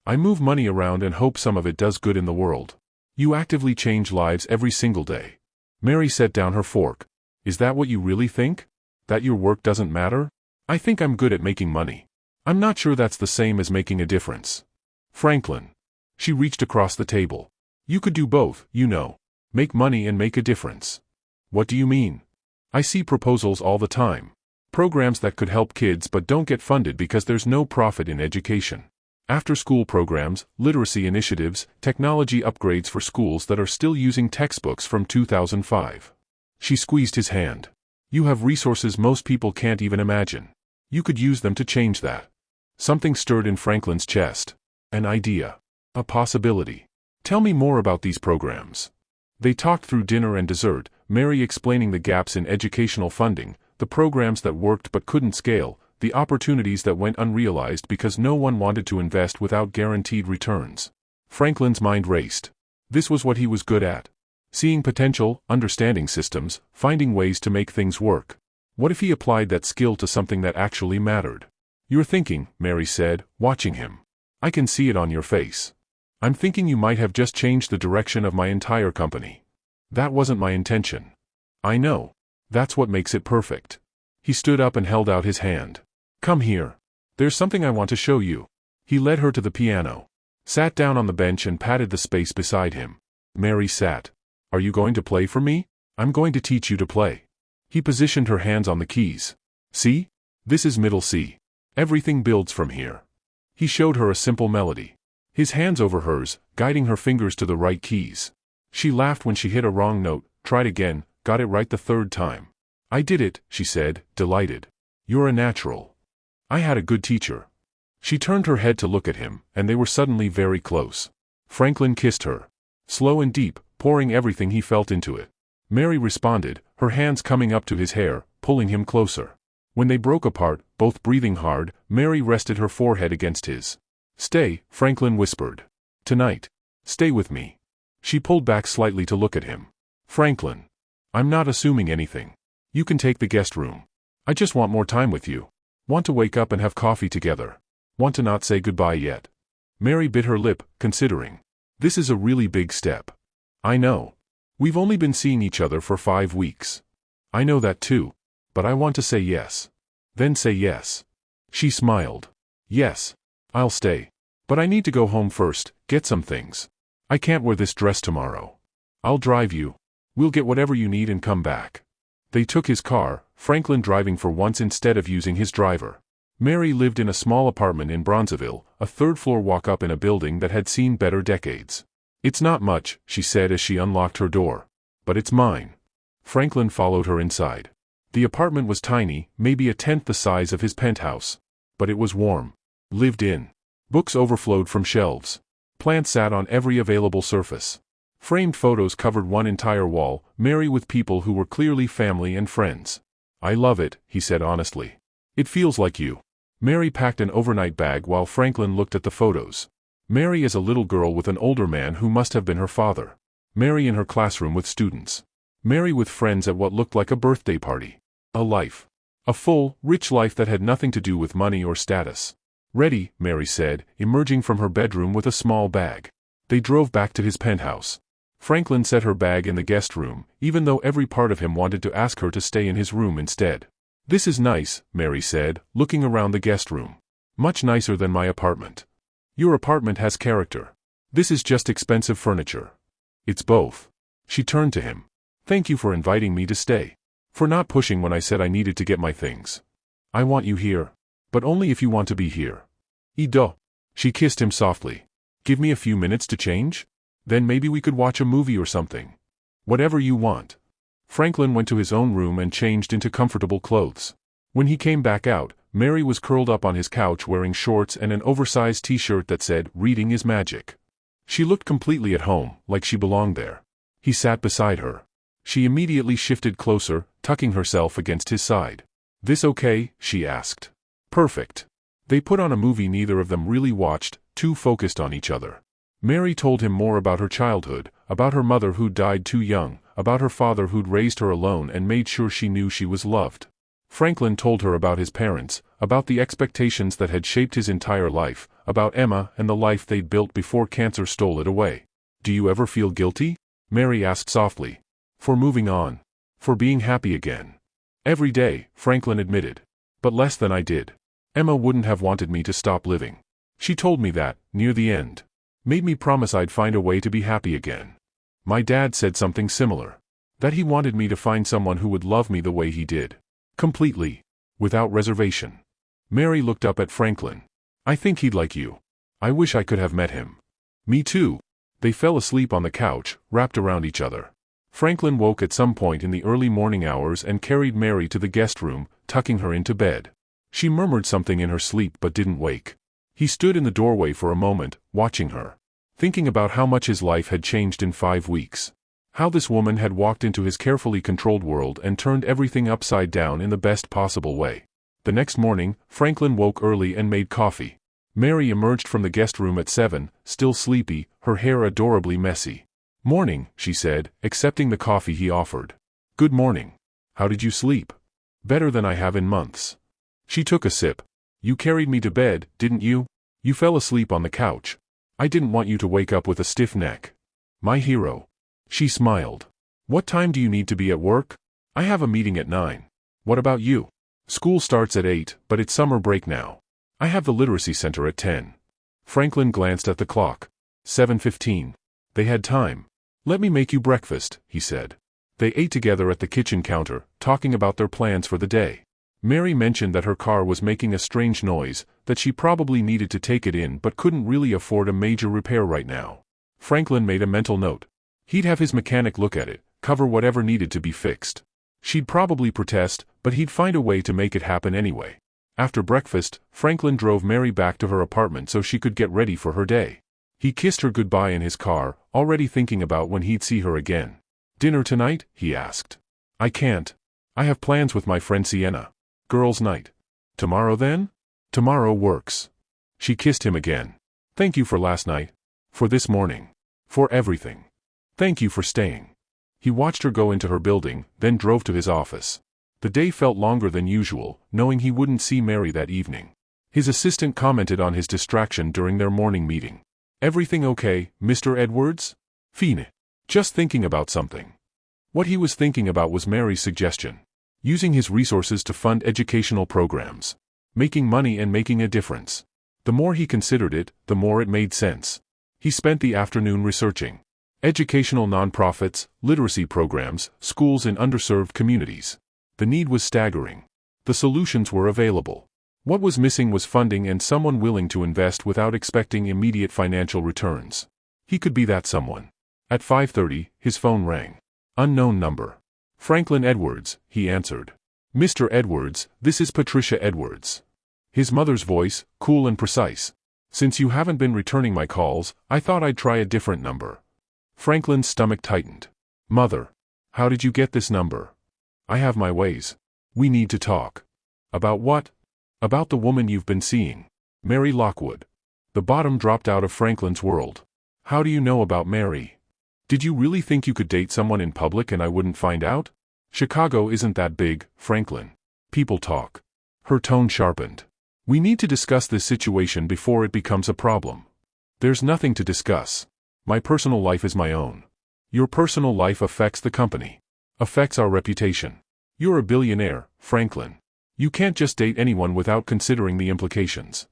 S1: I move money around and hope some of it does good in the world. You actively change lives every single day. Mary set down her fork. Is that what you really think? That your work doesn't matter? I think I'm good at making money. I'm not sure that's the same as making a difference. Franklin. She reached across the table. You could do both, you know. Make money and make a difference. What do you mean? I see proposals all the time. Programs that could help kids but don't get funded because there's no profit in education. After-school programs, literacy initiatives, technology upgrades for schools that are still using textbooks from 2005. She squeezed his hand. You have resources most people can't even imagine. You could use them to change that. Something stirred in Franklin's chest. An idea. A possibility. Tell me more about these programs. They talked through dinner and dessert, Mary explaining the gaps in educational funding, the programs that worked but couldn't scale, the opportunities that went unrealized because no one wanted to invest without guaranteed returns. Franklin's mind raced. This was what he was good at. Seeing potential, understanding systems, finding ways to make things work. What if he applied that skill to something that actually mattered? You're thinking, Mary said, watching him. I can see it on your face. I'm thinking you might have just changed the direction of my entire company. That wasn't my intention. I know. That's what makes it perfect. He stood up and held out his hand. Come here. There's something I want to show you. He led her to the piano. Sat down on the bench and patted the space beside him. Mary sat. Are you going to play for me? I'm going to teach you to play. He positioned her hands on the keys. See? This is middle C. Everything builds from here. He showed her a simple melody. His hands over hers, guiding her fingers to the right keys. She laughed when she hit a wrong note, tried again, got it right the third time. I did it, she said, delighted. You're a natural. I had a good teacher. She turned her head to look at him, and they were suddenly very close. Franklin kissed her. Slow and deep, pouring everything he felt into it. Mary responded, her hands coming up to his hair, pulling him closer. When they broke apart, both breathing hard, Mary rested her forehead against his. Stay, Franklin whispered. Tonight. Stay with me. She pulled back slightly to look at him. Franklin. I'm not assuming anything. You can take the guest room. I just want more time with you. Want to wake up and have coffee together. Want to not say goodbye yet. Mary bit her lip, considering. This is a really big step. I know. We've only been seeing each other for 5 weeks. I know that too. But I want to say yes. Then say yes. She smiled. Yes. I'll stay. But I need to go home first, get some things. I can't wear this dress tomorrow. I'll drive you. We'll get whatever you need and come back. They took his car, Franklin driving for once instead of using his driver. Mary lived in a small apartment in Bronzeville, a third-floor walk-up in a building that had seen better decades. It's not much, she said as she unlocked her door. But it's mine. Franklin followed her inside. The apartment was tiny, maybe a tenth the size of his penthouse. But it was warm. Lived in. Books overflowed from shelves. Plants sat on every available surface. Framed photos covered one entire wall, Mary with people who were clearly family and friends. I love it, he said honestly. It feels like you. Mary packed an overnight bag while Franklin looked at the photos. Mary as a little girl with an older man who must have been her father. Mary in her classroom with students. Mary with friends at what looked like a birthday party. A life. A full, rich life that had nothing to do with money or status. Ready, Mary said, emerging from her bedroom with a small bag. They drove back to his penthouse. Franklin set her bag in the guest room, even though every part of him wanted to ask her to stay in his room instead. This is nice, Mary said, looking around the guest room. Much nicer than my apartment. Your apartment has character. This is just expensive furniture. It's both. She turned to him. Thank you for inviting me to stay. For not pushing when I said I needed to get my things. I want you here. But only if you want to be here. Ido. She kissed him softly. Give me a few minutes to change? Then maybe we could watch a movie or something. Whatever you want. Franklin went to his own room and changed into comfortable clothes. When he came back out, Mary was curled up on his couch wearing shorts and an oversized t-shirt that said, "Reading is magic." She looked completely at home, like she belonged there. He sat beside her. She immediately shifted closer, tucking herself against his side. This okay? She asked. Perfect. They put on a movie neither of them really watched, too focused on each other. Mary told him more about her childhood, about her mother who'd died too young, about her father who'd raised her alone and made sure she knew she was loved. Franklin told her about his parents, about the expectations that had shaped his entire life, about Emma and the life they'd built before cancer stole it away. "Do you ever feel guilty?" Mary asked softly. "For moving on. For being happy again." "Every day," Franklin admitted. "But less than I did. Emma wouldn't have wanted me to stop living. She told me that, near the end. Made me promise I'd find a way to be happy again. My dad said something similar. That he wanted me to find someone who would love me the way he did. Completely. Without reservation." Mary looked up at Franklin. "I think he'd like you. I wish I could have met him." "Me too." They fell asleep on the couch, wrapped around each other. Franklin woke at some point in the early morning hours and carried Mary to the guest room, tucking her into bed. She murmured something in her sleep but didn't wake. He stood in the doorway for a moment, watching her. Thinking about how much his life had changed in 5 weeks. How this woman had walked into his carefully controlled world and turned everything upside down in the best possible way. The next morning, Franklin woke early and made coffee. Mary emerged from the guest room at 7, still sleepy, her hair adorably messy. "Morning," she said, accepting the coffee he offered. "Good morning. How did you sleep?" "Better than I have in months." She took a sip. "You carried me to bed, didn't you? You fell asleep on the couch. I didn't want you to wake up with a stiff neck." "My hero." She smiled. "What time do you need to be at work?" "I have a meeting at 9. What about you?" "School starts at 8, but it's summer break now. I have the literacy center at 10. Franklin glanced at the clock. 7:15. They had time. "Let me make you breakfast," he said. They ate together at the kitchen counter, talking about their plans for the day. Mary mentioned that her car was making a strange noise, that she probably needed to take it in but couldn't really afford a major repair right now. Franklin made a mental note. He'd have his mechanic look at it, cover whatever needed to be fixed. She'd probably protest, but he'd find a way to make it happen anyway. After breakfast, Franklin drove Mary back to her apartment so she could get ready for her day. He kissed her goodbye in his car, already thinking about when he'd see her again. "Dinner tonight?" he asked. "I can't. I have plans with my friend Sienna. Girls' night." "Tomorrow then?" "Tomorrow works." She kissed him again. "Thank you for last night. For this morning. For everything. Thank you for staying." He watched her go into her building, then drove to his office. The day felt longer than usual, knowing he wouldn't see Mary that evening. His assistant commented on his distraction during their morning meeting. "Everything okay, Mr. Edwards?" "Fine. Just thinking about something." What he was thinking about was Mary's suggestion. Using his resources to fund educational programs. Making money and making a difference. The more he considered it, the more it made sense. He spent the afternoon researching. Educational nonprofits, literacy programs, schools in underserved communities. The need was staggering. The solutions were available. What was missing was funding and someone willing to invest without expecting immediate financial returns. He could be that someone. At 5:30, his phone rang. Unknown number. "Franklin Edwards," he answered. "Mr. Edwards, this is Patricia Edwards." His mother's voice, cool and precise. "Since you haven't been returning my calls, I thought I'd try a different number." Franklin's stomach tightened. "Mother. How did you get this number?" "I have my ways. We need to talk." "About what?" "About the woman you've been seeing. Mary Lockwood." The bottom dropped out of Franklin's world. "How do you know about Mary? Did you really think you could date someone in public and I wouldn't find out?" "Chicago isn't that big, Franklin. People talk." Her tone sharpened. "We need to discuss this situation before it becomes a problem." "There's nothing to discuss. My personal life is my own. Your personal life affects the company. Affects our reputation. You're a billionaire, Franklin. You can't just date anyone without considering the implications."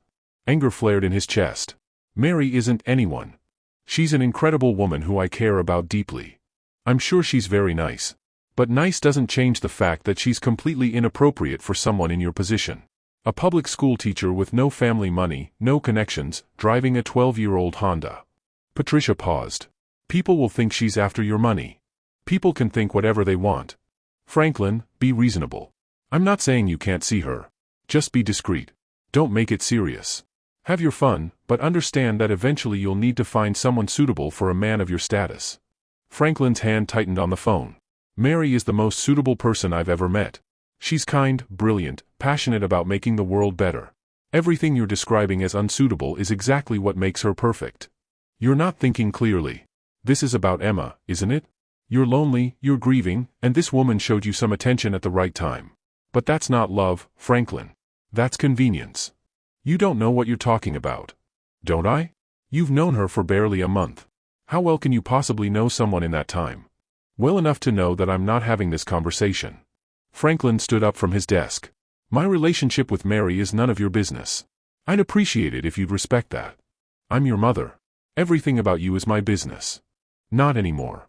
S1: Anger flared in his chest. "Mary isn't anyone. She's an incredible woman who I care about deeply. I'm sure she's very nice. But nice doesn't change the fact that she's completely inappropriate for someone in your position. A public school teacher with no family money, no connections, driving a 12-year-old Honda." Patricia paused. "People will think she's after your money. People can think whatever they want. Franklin, be reasonable. I'm not saying you can't see her. Just be discreet. Don't make it serious. Have your fun, but understand that eventually you'll need to find someone suitable for a man of your status." Franklin's hand tightened on the phone. "Mary is the most suitable person I've ever met. She's kind, brilliant, passionate about making the world better. Everything you're describing as unsuitable is exactly what makes her perfect. You're not thinking clearly. This is about Emma, isn't it? You're lonely, you're grieving, and this woman showed you some attention at the right time. But that's not love, Franklin. That's convenience. You don't know what you're talking about. Don't I? You've known her for barely a month. How well can you possibly know someone in that time? Well enough to know that I'm not having this conversation. Franklin stood up from his desk. My relationship with Mary is none of your business. I'd appreciate it if you'd respect that. I'm your mother. Everything about you is my business. Not anymore.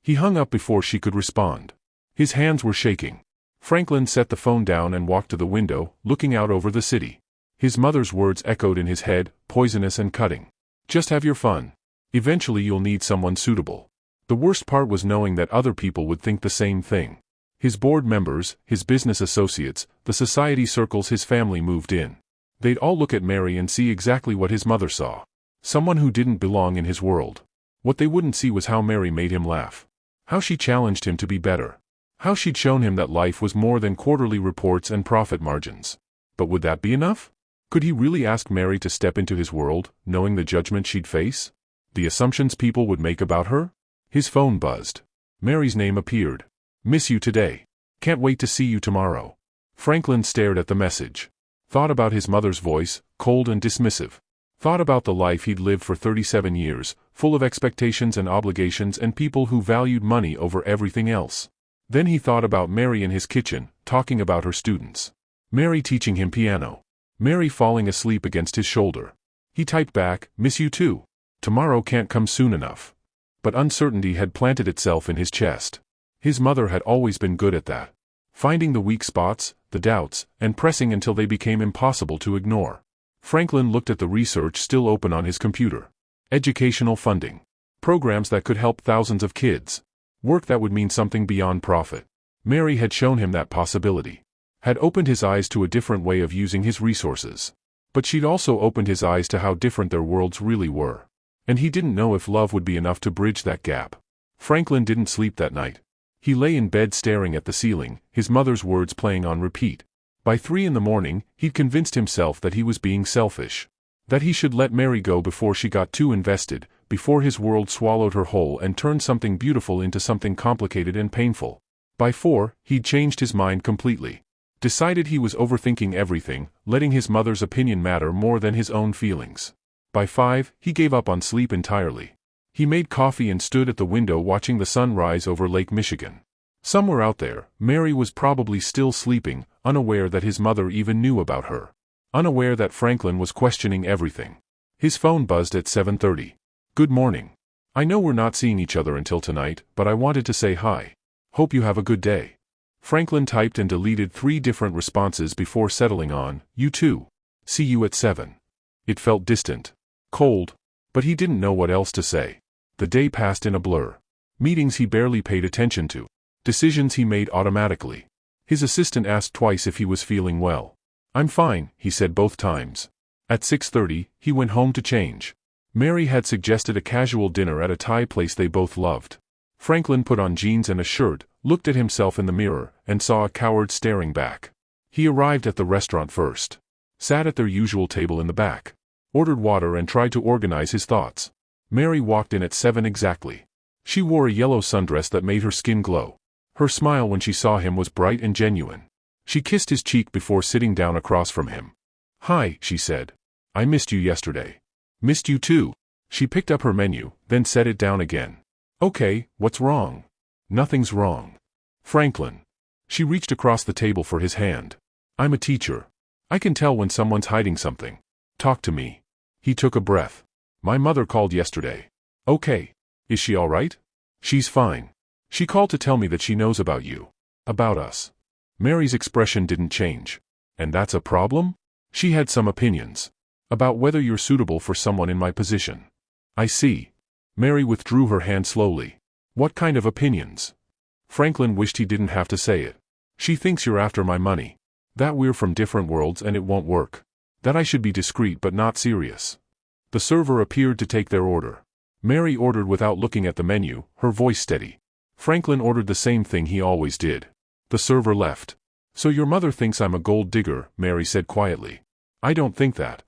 S1: He hung up before she could respond. His hands were shaking. Franklin set the phone down and walked to the window, looking out over the city. His mother's words echoed in his head, poisonous and cutting. Just have your fun. Eventually you'll need someone suitable. The worst part was knowing that other people would think the same thing. His board members, his business associates, the society circles his family moved in. They'd all look at Mary and see exactly what his mother saw. Someone who didn't belong in his world. What they wouldn't see was how Mary made him laugh. How she challenged him to be better. How she'd shown him that life was more than quarterly reports and profit margins. But would that be enough? Could he really ask Mary to step into his world, knowing the judgment she'd face? The assumptions people would make about her? His phone buzzed. Mary's name appeared. Miss you today. Can't wait to see you tomorrow. Franklin stared at the message. Thought about his mother's voice, cold and dismissive. Thought about the life he'd lived for 37 years, full of expectations and obligations and people who valued money over everything else. Then he thought about Mary in his kitchen, talking about her students. Mary teaching him piano. Mary falling asleep against his shoulder. He typed back, miss you too. Tomorrow can't come soon enough. But uncertainty had planted itself in his chest. His mother had always been good at that. Finding the weak spots, the doubts, and pressing until they became impossible to ignore. Franklin looked at the research still open on his computer. Educational funding. Programs that could help thousands of kids. Work that would mean something beyond profit. Mary had shown him that possibility. Had opened his eyes to a different way of using his resources. But she'd also opened his eyes to how different their worlds really were. And he didn't know if love would be enough to bridge that gap. Franklin didn't sleep that night. He lay in bed staring at the ceiling, his mother's words playing on repeat. By 3 a.m, he'd convinced himself that he was being selfish. That he should let Mary go before she got too invested, before his world swallowed her whole and turned something beautiful into something complicated and painful. By 4, he'd changed his mind completely. Decided he was overthinking everything, letting his mother's opinion matter more than his own feelings. By 5, he gave up on sleep entirely. He made coffee and stood at the window watching the sun rise over Lake Michigan. Somewhere out there, Mary was probably still sleeping, unaware that his mother even knew about her. Unaware that Franklin was questioning everything. His phone buzzed at 7:30. Good morning. I know we're not seeing each other until tonight, but I wanted to say hi. Hope you have a good day. Franklin typed and deleted 3 different responses before settling on, you too. See you at 7. It felt distant. Cold. But he didn't know what else to say. The day passed in a blur. Meetings he barely paid attention to. Decisions he made automatically. His assistant asked twice if he was feeling well. I'm fine, he said both times. At 6:30, he went home to change. Mary had suggested a casual dinner at a Thai place they both loved. Franklin put on jeans and a shirt, looked at himself in the mirror, and saw a coward staring back. He arrived at the restaurant first. Sat at their usual table in the back. Ordered water and tried to organize his thoughts. Mary walked in at 7 exactly. She wore a yellow sundress that made her skin glow. Her smile when she saw him was bright and genuine. She kissed his cheek before sitting down across from him. Hi, she said. I missed you yesterday. Missed you too. She picked up her menu, then set it down again. Okay, what's wrong? Nothing's wrong. Franklin. She reached across the table for his hand. I'm a teacher. I can tell when someone's hiding something. Talk to me. He took a breath. My mother called yesterday. Okay. Is she all right? She's fine. She called to tell me that she knows about you. About us. Mary's expression didn't change. And that's a problem? She had some opinions. About whether you're suitable for someone in my position. I see. Mary withdrew her hand slowly. What kind of opinions? Franklin wished he didn't have to say it. She thinks you're after my money. That we're from different worlds and it won't work. That I should be discreet but not serious. The server appeared to take their order. Mary ordered without looking at the menu, her voice steady. Franklin ordered the same thing he always did. The server left. So your mother thinks I'm a gold digger, Mary said quietly. I don't think that.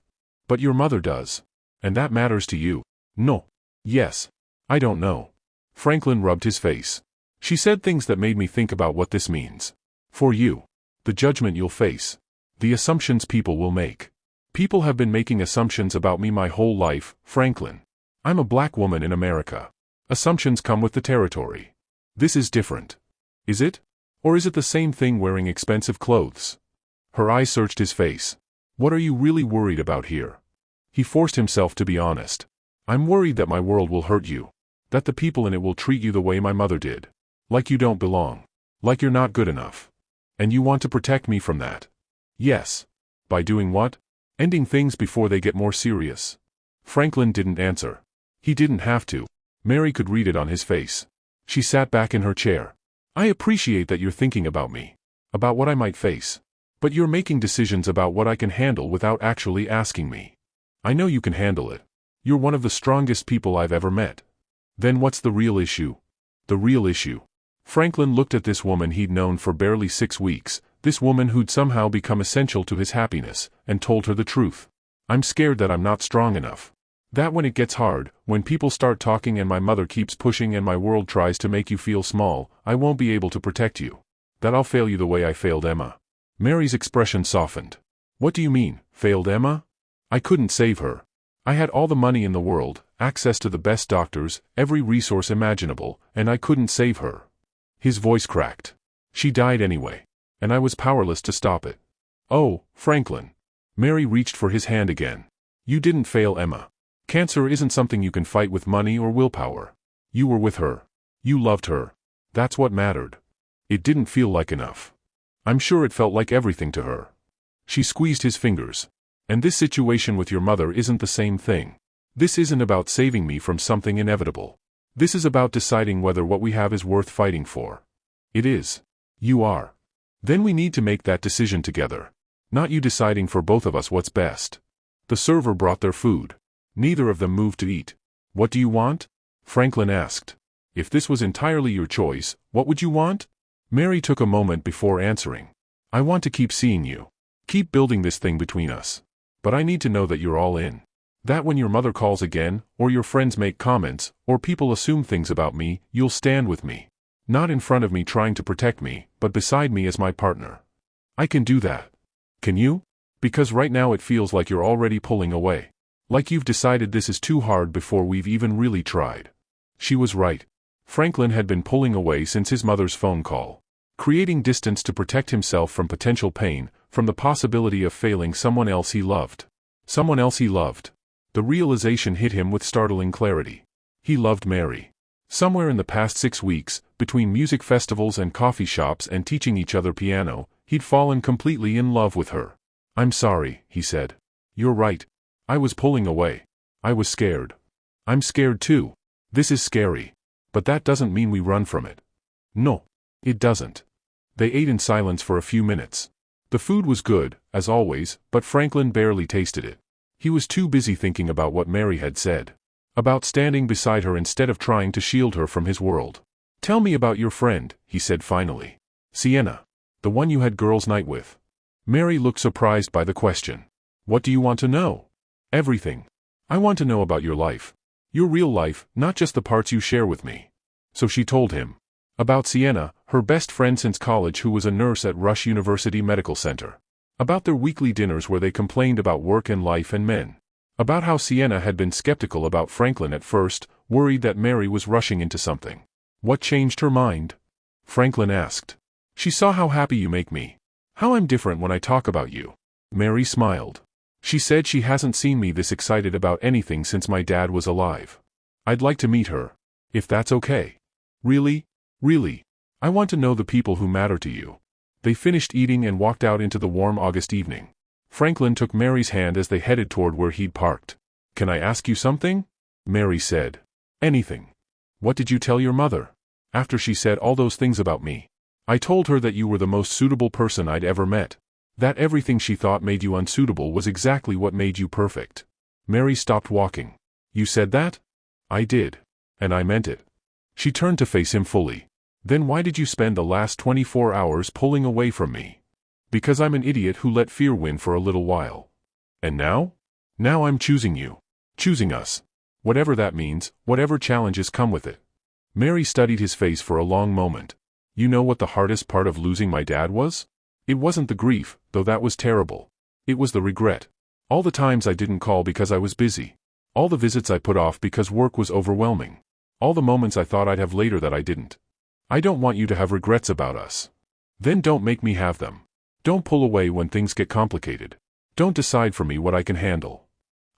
S1: But your mother does. And that matters to you. No. Yes. I don't know. Franklin rubbed his face. She said things that made me think about what this means. For you. The judgment you'll face. The assumptions people will make. People have been making assumptions about me my whole life, Franklin. I'm a black woman in America. Assumptions come with the territory. This is different. Is it? Or is it the same thing wearing expensive clothes? Her eyes searched his face. What are you really worried about here? He forced himself to be honest. I'm worried that my world will hurt you. That the people in it will treat you the way my mother did. Like you don't belong. Like you're not good enough. And you want to protect me from that. Yes. By doing what? Ending things before they get more serious. Franklin didn't answer. He didn't have to. Mary could read it on his face. She sat back in her chair. I appreciate that you're thinking about me. About what I might face. But you're making decisions about what I can handle without actually asking me. I know you can handle it. You're one of the strongest people I've ever met. Then what's the real issue? The real issue. Franklin looked at this woman he'd known for barely 6 weeks, this woman who'd somehow become essential to his happiness, and told her the truth. I'm scared that I'm not strong enough. That when it gets hard, when people start talking and my mother keeps pushing and my world tries to make you feel small, I won't be able to protect you. That I'll fail you the way I failed Emma. Mary's expression softened. What do you mean, failed Emma? I couldn't save her. I had all the money in the world, access to the best doctors, every resource imaginable, and I couldn't save her. His voice cracked. She died anyway. And I was powerless to stop it. Oh, Franklin. Mary reached for his hand again. You didn't fail Emma. Cancer isn't something you can fight with money or willpower. You were with her. You loved her. That's what mattered. It didn't feel like enough. I'm sure it felt like everything to her. She squeezed his fingers. And this situation with your mother isn't the same thing. This isn't about saving me from something inevitable. This is about deciding whether what we have is worth fighting for. It is. You are. Then we need to make that decision together. Not you deciding for both of us what's best. The server brought their food. Neither of them moved to eat. What do you want? Franklin asked. If this was entirely your choice, what would you want? Mary took a moment before answering. I want to keep seeing you. Keep building this thing between us. But I need to know that you're all in. That when your mother calls again, or your friends make comments, or people assume things about me, you'll stand with me. Not in front of me trying to protect me, but beside me as my partner. I can do that. Can you? Because right now it feels like you're already pulling away. Like you've decided this is too hard before we've even really tried. She was right. Franklin had been pulling away since his mother's phone call. Creating distance to protect himself from potential pain, from the possibility of failing someone else he loved. Someone else he loved. The realization hit him with startling clarity. He loved Mary. Somewhere in the past 6 weeks, between music festivals and coffee shops and teaching each other piano, he'd fallen completely in love with her. I'm sorry, he said. You're right. I was pulling away. I was scared. I'm scared too. This is scary. But that doesn't mean we run from it. No. It doesn't. They ate in silence for a few minutes. The food was good, as always, but Franklin barely tasted it. He was too busy thinking about what Mary had said. About standing beside her instead of trying to shield her from his world. Tell me about your friend, he said finally. Sienna. The one you had girls' night with. Mary looked surprised by the question. What do you want to know? Everything. I want to know about your life. Your real life, not just the parts you share with me. So she told him. About Sienna, her best friend since college who was a nurse at Rush University Medical Center. About their weekly dinners where they complained about work and life and men. About how Sienna had been skeptical about Franklin at first, worried that Mary was rushing into something. What changed her mind? Franklin asked. She saw how happy you make me. How I'm different when I talk about you. Mary smiled. She said she hasn't seen me this excited about anything since my dad was alive. I'd like to meet her. If that's okay. Really? Really? I want to know the people who matter to you. They finished eating and walked out into the warm August evening. Franklin took Mary's hand as they headed toward where he'd parked. Can I ask you something? Mary said. Anything. What did you tell your mother? After she said all those things about me. I told her that you were the most suitable person I'd ever met. That everything she thought made you unsuitable was exactly what made you perfect. Mary stopped walking. You said that? I did. And I meant it. She turned to face him fully. Then why did you spend the last 24 hours pulling away from me? Because I'm an idiot who let fear win for a little while. And now? Now I'm choosing you. Choosing us. Whatever that means, whatever challenges come with it. Mary studied his face for a long moment. You know what the hardest part of losing my dad was? It wasn't the grief, though that was terrible. It was the regret. All the times I didn't call because I was busy. All the visits I put off because work was overwhelming. All the moments I thought I'd have later that I didn't. I don't want you to have regrets about us. Then don't make me have them. Don't pull away when things get complicated. Don't decide for me what I can handle.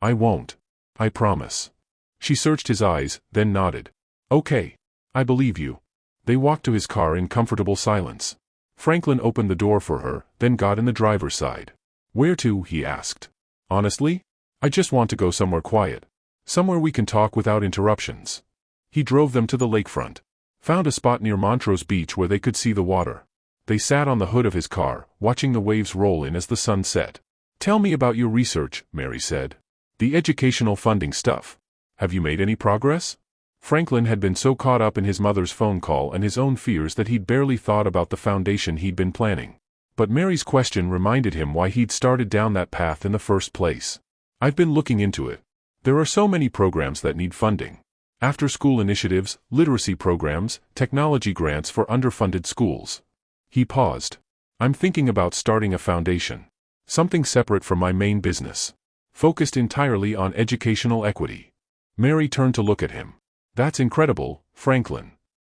S1: I won't. I promise. She searched his eyes, then nodded. Okay. I believe you. They walked to his car in comfortable silence. Franklin opened the door for her, then got in the driver's side. Where to? He asked. Honestly? I just want to go somewhere quiet. Somewhere we can talk without interruptions. He drove them to the lakefront. Found a spot near Montrose Beach where they could see the water. They sat on the hood of his car, watching the waves roll in as the sun set. Tell me about your research, Mary said. The educational funding stuff. Have you made any progress? Franklin had been so caught up in his mother's phone call and his own fears that he'd barely thought about the foundation he'd been planning. But Mary's question reminded him why he'd started down that path in the first place. I've been looking into it. There are so many programs that need funding. After-school initiatives, literacy programs, technology grants for underfunded schools. He paused. I'm thinking about starting a foundation. Something separate from my main business. Focused entirely on educational equity. Mary turned to look at him. That's incredible, Franklin.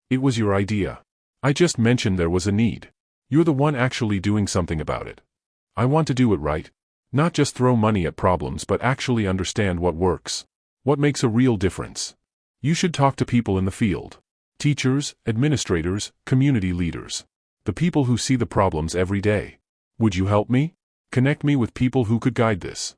S1: It was your idea. I just mentioned there was a need. You're the one actually doing something about it. I want to do it right. Not just throw money at problems but actually understand what works. What makes a real difference. You should talk to people in the field. Teachers, administrators, community leaders. The people who see the problems every day. Would you help me? Connect me with people who could guide this.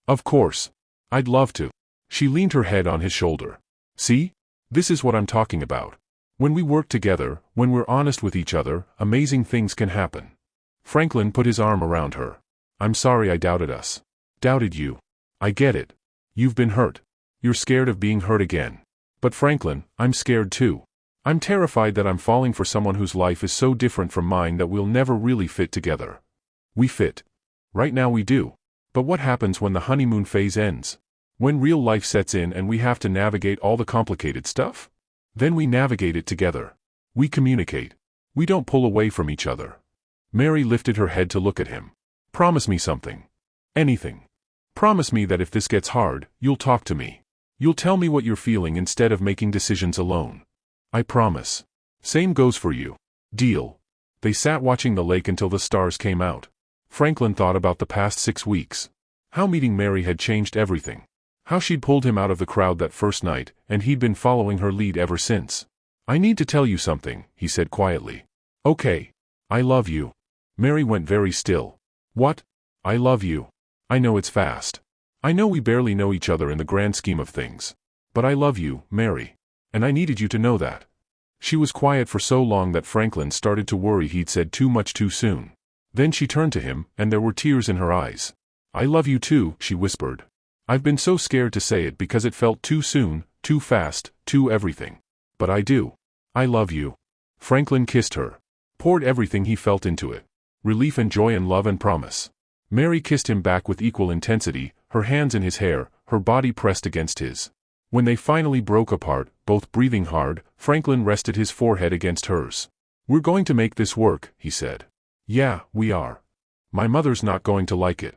S1: Of course. I'd love to. She leaned her head on his shoulder. See? This is what I'm talking about. When we work together, when we're honest with each other, amazing things can happen. Franklin put his arm around her. I'm sorry I doubted us. Doubted you. I get it. You've been hurt. You're scared of being hurt again. But Franklin, I'm scared too. I'm terrified that I'm falling for someone whose life is so different from mine that we'll never really fit together. We fit. Right now we do. But what happens when the honeymoon phase ends? When real life sets in and we have to navigate all the complicated stuff? Then we navigate it together. We communicate. We don't pull away from each other. Mary lifted her head to look at him. Promise me something. Anything. Promise me that if this gets hard, you'll talk to me. You'll tell me what you're feeling instead of making decisions alone. I promise. Same goes for you. Deal. They sat watching the lake until the stars came out. Franklin thought about the past 6 weeks. How meeting Mary had changed everything. How she'd pulled him out of the crowd that first night, and he'd been following her lead ever since. I need to tell you something, he said quietly. Okay. I love you. Mary went very still. What? I love you. I know it's fast. I know we barely know each other in the grand scheme of things. But I love you, Mary. And I needed you to know that. She was quiet for so long that Franklin started to worry he'd said too much too soon. Then she turned to him, and there were tears in her eyes. I love you too, she whispered. I've been so scared to say it because it felt too soon, too fast, too everything. But I do. I love you. Franklin kissed her. Poured everything he felt into it. Relief and joy and love and promise. Mary kissed him back with equal intensity, her hands in his hair, her body pressed against his. When they finally broke apart, both breathing hard, Franklin rested his forehead against hers. We're going to make this work, he said. Yeah, we are. My mother's not going to like it.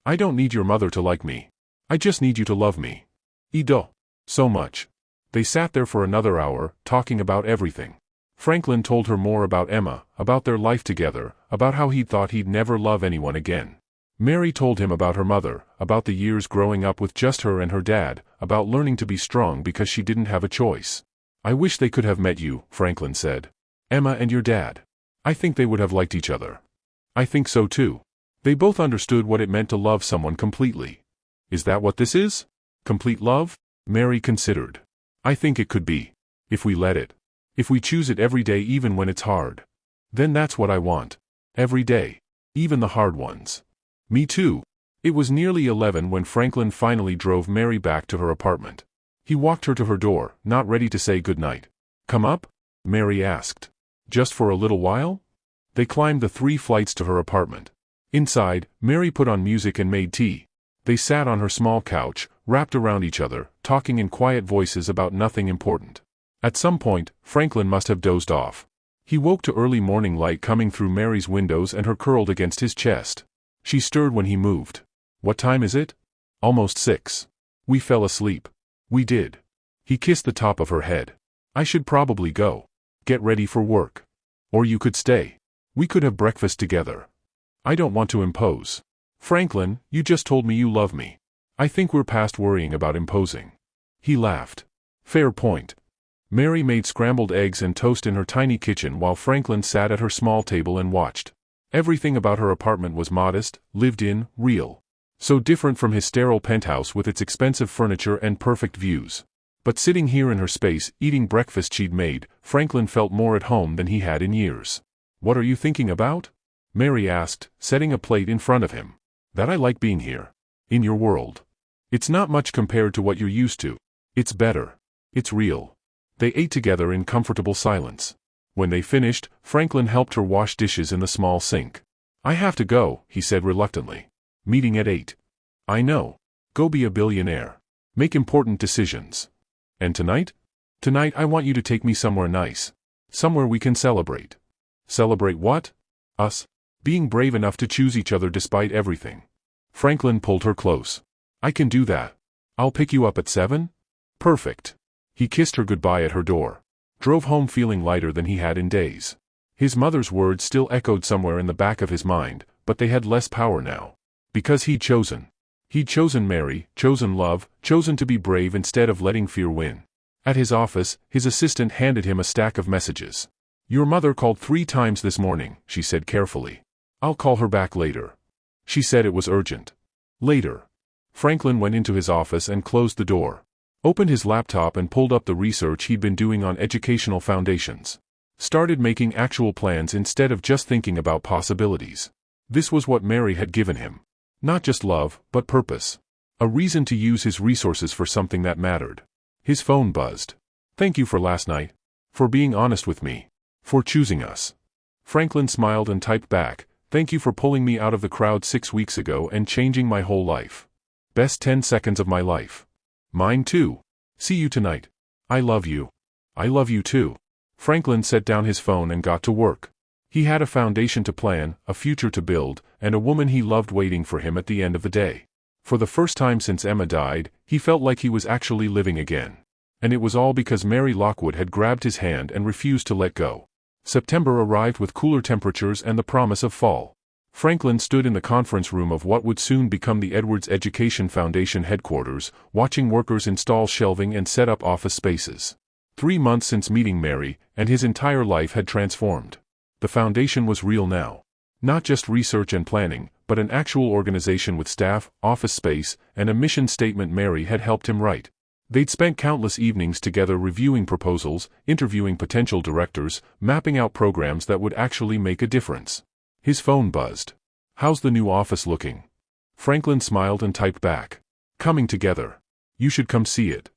S1: I don't need your mother to like me. I just need you to love me. Ido. So much. They sat there for another hour, talking about everything. Franklin told her more about Emma, about their life together, about how he'd thought he'd never love anyone again. Mary told him about her mother, about the years growing up with just her and her dad, about learning to be strong because she didn't have a choice. I wish they could have met you, Franklin said. Emma and your dad. I think they would have liked each other. I think so too. They both understood what it meant to love someone completely. Is that what this is? Complete love? Mary considered. I think it could be. If we let it. If we choose it every day even when it's hard. Then that's what I want. Every day. Even the hard ones. Me too. It was nearly 11 when Franklin finally drove Mary back to her apartment. He walked her to her door, not ready to say goodnight. Come up? Mary asked. Just for a little while? They climbed the 3 flights to her apartment. Inside, Mary put on music and made tea. They sat on her small couch, wrapped around each other, talking in quiet voices about nothing important. At some point, Franklin must have dozed off. He woke to early morning light coming through Mary's windows and her curled against his chest. She stirred when he moved. "What time is it?" "Almost 6. We fell asleep." "We did." He kissed the top of her head. "I should probably go. Get ready for work. Or you could stay. We could have breakfast together." "I don't want to impose." "Franklin, you just told me you love me. I think we're past worrying about imposing." He laughed. "Fair point." Mary made scrambled eggs and toast in her tiny kitchen while Franklin sat at her small table and watched. Everything about her apartment was modest, lived in, real. So different from his sterile penthouse with its expensive furniture and perfect views. But sitting here in her space, eating breakfast she'd made, Franklin felt more at home than he had in years. "What are you thinking about?" Mary asked, setting a plate in front of him. "That I like being here. In your world. It's not much compared to what you're used to. It's better. It's real." They ate together in comfortable silence. When they finished, Franklin helped her wash dishes in the small sink. "I have to go," he said reluctantly. "Meeting at 8. "I know. Go be a billionaire. Make important decisions." "And tonight?" "Tonight I want you to take me somewhere nice. Somewhere we can celebrate." "Celebrate what?" "Us. Being brave enough to choose each other despite everything." Franklin pulled her close. "I can do that. I'll pick you up at 7? "Perfect." He kissed her goodbye at her door. Drove home feeling lighter than he had in days. His mother's words still echoed somewhere in the back of his mind, but they had less power now. Because he'd chosen. He'd chosen Mary, chosen love, chosen to be brave instead of letting fear win. At his office, his assistant handed him a stack of messages. "Your mother called 3 times this morning," she said carefully. "I'll call her back later. She said it was urgent." Later. Franklin went into his office and closed the door. Opened his laptop and pulled up the research he'd been doing on educational foundations. Started making actual plans instead of just thinking about possibilities. This was what Mary had given him. Not just love, but purpose. A reason to use his resources for something that mattered. His phone buzzed. "Thank you for last night. For being honest with me. For choosing us." Franklin smiled and typed back, "Thank you for pulling me out of the crowd 6 weeks ago and changing my whole life. Best 10 seconds of my life." "Mine too. See you tonight. I love you." "I love you too." Franklin set down his phone and got to work. He had a foundation to plan, a future to build, and a woman he loved waiting for him at the end of the day. For the first time since Emma died, he felt like he was actually living again. And it was all because Mary Lockwood had grabbed his hand and refused to let go. September arrived with cooler temperatures and the promise of fall. Franklin stood in the conference room of what would soon become the Edwards Education Foundation headquarters, watching workers install shelving and set up office spaces. 3 months since meeting Mary, and his entire life had transformed. The foundation was real now. Not just research and planning, but an actual organization with staff, office space, and a mission statement Mary had helped him write. They'd spent countless evenings together reviewing proposals, interviewing potential directors, mapping out programs that would actually make a difference. His phone buzzed. "How's the new office looking?" Franklin smiled and typed back. "Coming together. You should come see it."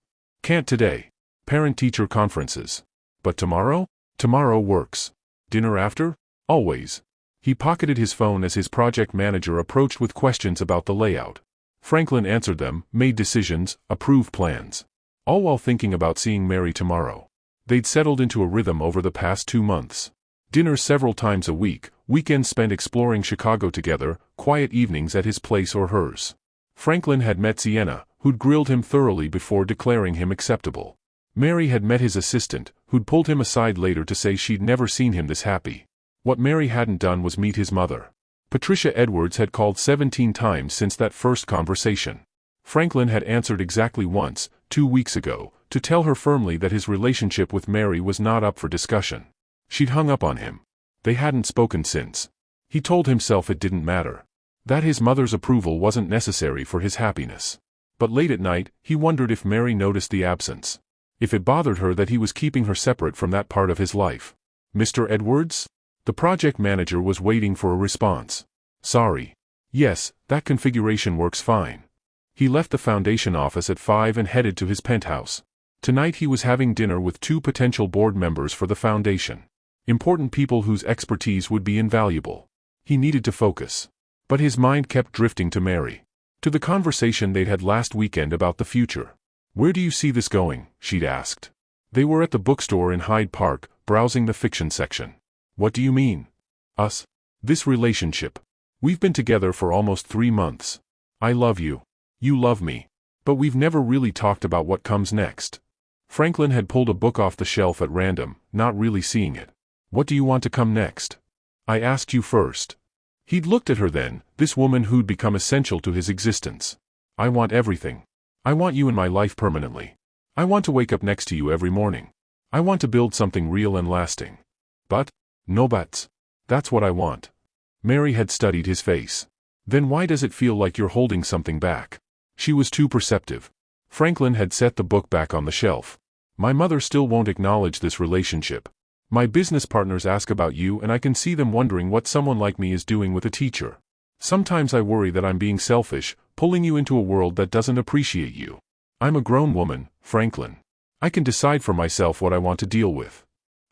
S1: "Can't today. Parent-teacher conferences." "But tomorrow?" "Tomorrow works." "Dinner after?" "Always." He pocketed his phone as his project manager approached with questions about the layout. Franklin answered them, made decisions, approved plans. All while thinking about seeing Mary tomorrow. They'd settled into a rhythm over the past 2 months. Dinners several times a week, weekends spent exploring Chicago together, quiet evenings at his place or hers. Franklin had met Sienna, who'd grilled him thoroughly before declaring him acceptable. Mary had met his assistant, who'd pulled him aside later to say she'd never seen him this happy. What Mary hadn't done was meet his mother. Patricia Edwards had called 17 times since that first conversation. Franklin had answered exactly once, 2 weeks ago, to tell her firmly that his relationship with Mary was not up for discussion. She'd hung up on him. They hadn't spoken since. He told himself it didn't matter. That his mother's approval wasn't necessary for his happiness. But late at night, he wondered if Mary noticed the absence. If it bothered her that he was keeping her separate from that part of his life. "Mr. Edwards?" The project manager was waiting for a response. "Sorry. Yes, that configuration works fine." He left the foundation office at 5 and headed to his penthouse. Tonight he was having dinner with 2 potential board members for the foundation. Important people whose expertise would be invaluable. He needed to focus. But his mind kept drifting to Mary. To the conversation they'd had last weekend about the future. "Where do you see this going?" she'd asked. They were at the bookstore in Hyde Park, browsing the fiction section. What do you mean? Us? This relationship. We've been together for almost 3 months. I love you. You love me. But we've never really talked about what comes next. Franklin had pulled a book off the shelf at random, not really seeing it. What do you want to come next? I asked you first. He'd looked at her then, this woman who'd become essential to his existence. I want everything. I want you in my life permanently. I want to wake up next to you every morning. I want to build something real and lasting. But? No buts. That's what I want. Mary had studied his face. Then why does it feel like you're holding something back? She was too perceptive. Franklin had set the book back on the shelf. My mother still won't acknowledge this relationship. My business partners ask about you and I can see them wondering what someone like me is doing with a teacher. Sometimes I worry that I'm being selfish, pulling you into a world that doesn't appreciate you. I'm a grown woman, Franklin. I can decide for myself what I want to deal with.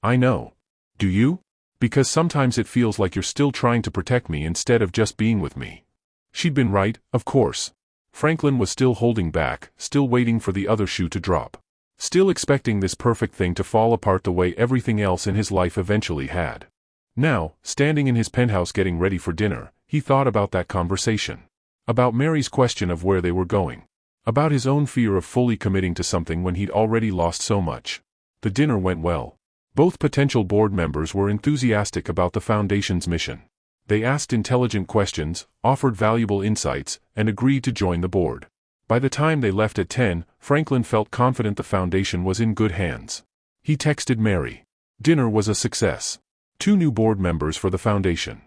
S1: I know. Do you? Because sometimes it feels like you're still trying to protect me instead of just being with me. She'd been right, of course. Franklin was still holding back, still waiting for the other shoe to drop. Still expecting this perfect thing to fall apart the way everything else in his life eventually had. Now, standing in his penthouse getting ready for dinner, he thought about that conversation. About Mary's question of where they were going. About his own fear of fully committing to something when he'd already lost so much. The dinner went well. Both potential board members were enthusiastic about the Foundation's mission. They asked intelligent questions, offered valuable insights, and agreed to join the board. By the time they left at 10, Franklin felt confident the Foundation was in good hands. He texted Mary. Dinner was a success. 2 new board members for the Foundation.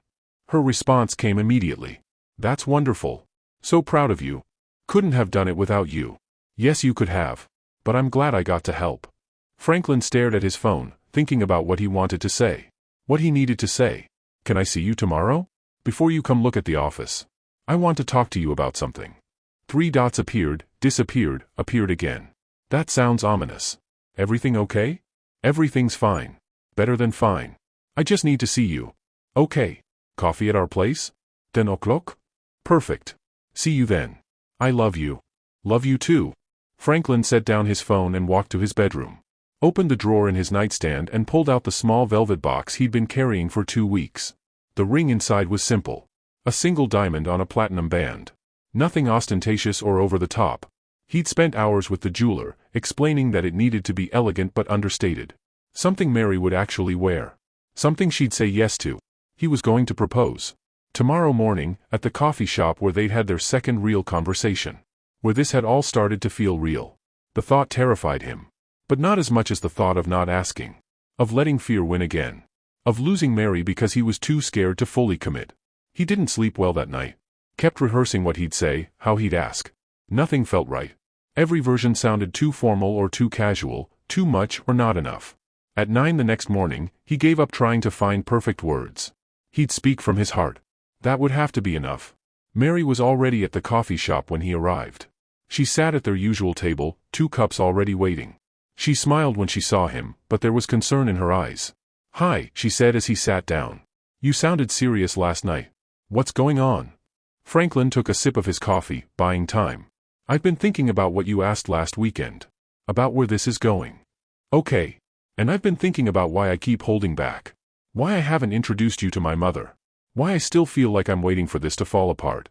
S1: Her response came immediately. That's wonderful. So proud of you. Couldn't have done it without you. Yes, you could have. But I'm glad I got to help. Franklin stared at his phone, thinking about what he wanted to say. What he needed to say. Can I see you tomorrow? Before you come look at the office. I want to talk to you about something. 3 dots appeared, disappeared, appeared again. That sounds ominous. Everything okay? Everything's fine. Better than fine. I just need to see you. Okay. Coffee at our place? 10 o'clock? Perfect. See you then. I love you. Love you too. Franklin set down his phone and walked to his bedroom. Opened the drawer in his nightstand and pulled out the small velvet box he'd been carrying for 2 weeks. The ring inside was simple. A single diamond on a platinum band. Nothing ostentatious or over the top. He'd spent hours with the jeweler, explaining that it needed to be elegant but understated. Something Mary would actually wear. Something she'd say yes to. He was going to propose. Tomorrow morning, at the coffee shop where they'd had their second real conversation. Where this had all started to feel real. The thought terrified him. But not as much as the thought of not asking. Of letting fear win again. Of losing Mary because he was too scared to fully commit. He didn't sleep well that night. Kept rehearsing what he'd say, how he'd ask. Nothing felt right. Every version sounded too formal or too casual, too much or not enough. At 9 the next morning, he gave up trying to find perfect words. He'd speak from his heart. That would have to be enough. Mary was already at the coffee shop when he arrived. She sat at their usual table, 2 cups already waiting. She smiled when she saw him, but there was concern in her eyes. Hi, she said as he sat down. You sounded serious last night. What's going on? Franklin took a sip of his coffee, buying time. I've been thinking about what you asked last weekend. About where this is going. Okay. And I've been thinking about why I keep holding back. Why I haven't introduced you to my mother. Why I still feel like I'm waiting for this to fall apart.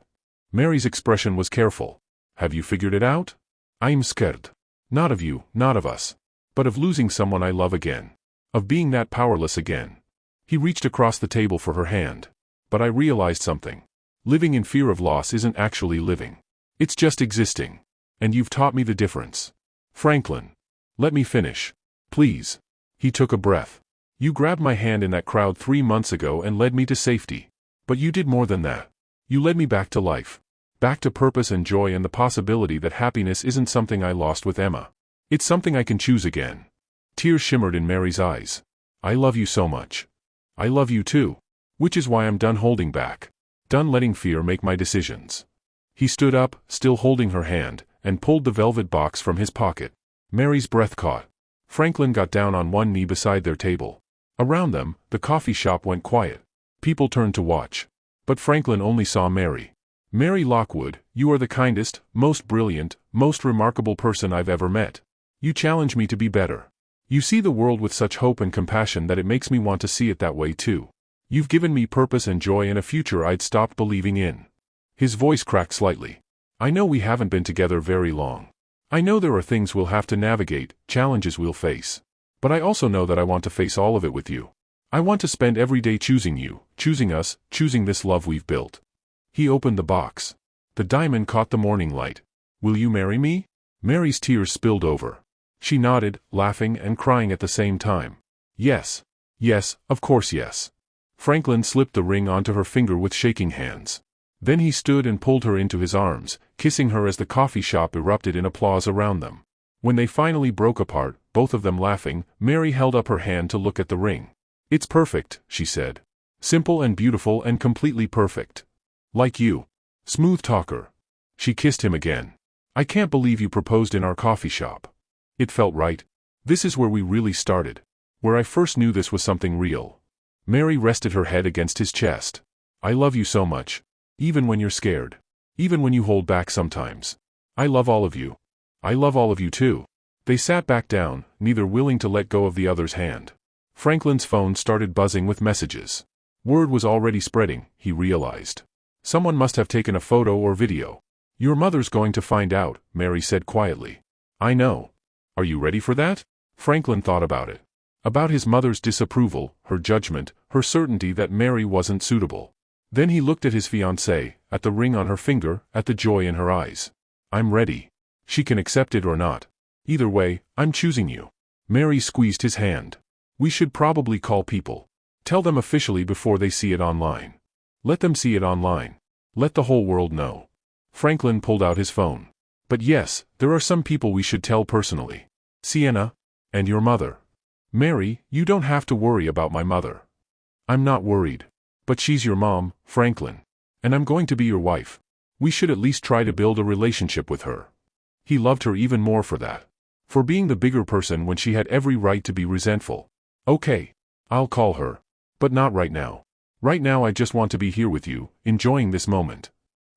S1: Mary's expression was careful. Have you figured it out? I'm scared. Not of you, not of us. But of losing someone I love again. Of being that powerless again. He reached across the table for her hand. But I realized something. Living in fear of loss isn't actually living. It's just existing. And you've taught me the difference. Franklin. Let me finish. Please. He took a breath. You grabbed my hand in that crowd 3 months ago and led me to safety. But you did more than that. You led me back to life. Back to purpose and joy and the possibility that happiness isn't something I lost with Emma. It's something I can choose again. Tears shimmered in Mary's eyes. I love you so much. I love you too. Which is why I'm done holding back. Done letting fear make my decisions. He stood up, still holding her hand, and pulled the velvet box from his pocket. Mary's breath caught. Franklin got down on one knee beside their table. Around them, the coffee shop went quiet. People turned to watch. But Franklin only saw Mary. Mary Lockwood, you are the kindest, most brilliant, most remarkable person I've ever met. You challenge me to be better. You see the world with such hope and compassion that it makes me want to see it that way too. You've given me purpose and joy and a future I'd stopped believing in." His voice cracked slightly. "I know we haven't been together very long. I know there are things we'll have to navigate, challenges we'll face. But I also know that I want to face all of it with you. I want to spend every day choosing you, choosing us, choosing this love we've built." He opened the box. The diamond caught the morning light. "Will you marry me?" Mary's tears spilled over. She nodded, laughing and crying at the same time. "Yes. Yes, of course yes." Franklin slipped the ring onto her finger with shaking hands. Then he stood and pulled her into his arms, kissing her as the coffee shop erupted in applause around them. When they finally broke apart, both of them laughing, Mary held up her hand to look at the ring. "It's perfect," she said. "Simple and beautiful and completely perfect. Like you. Smooth talker." She kissed him again. "I can't believe you proposed in our coffee shop. It felt right. This is where we really started. Where I first knew this was something real." Mary rested her head against his chest. "I love you so much. Even when you're scared. Even when you hold back sometimes. I love all of you. I love all of you too." They sat back down, neither willing to let go of the other's hand. Franklin's phone started buzzing with messages. Word was already spreading, he realized. Someone must have taken a photo or video. "Your mother's going to find out," Mary said quietly. "I know. Are you ready for that?" Franklin thought about it. About his mother's disapproval, her judgment, her certainty that Mary wasn't suitable. Then he looked at his fiancée, at the ring on her finger, at the joy in her eyes. "I'm ready. She can accept it or not. Either way, I'm choosing you." Mary squeezed his hand. "We should probably call people. Tell them officially before they see it online. Let them see it online. Let the whole world know." Franklin pulled out his phone. "But yes, there are some people we should tell personally. Sienna. And your mother." "Mary, you don't have to worry about my mother." "I'm not worried. But she's your mom, Franklin. And I'm going to be your wife. We should at least try to build a relationship with her." He loved her even more for that. For being the bigger person when she had every right to be resentful. "Okay. I'll call her. But not right now. Right now I just want to be here with you, enjoying this moment."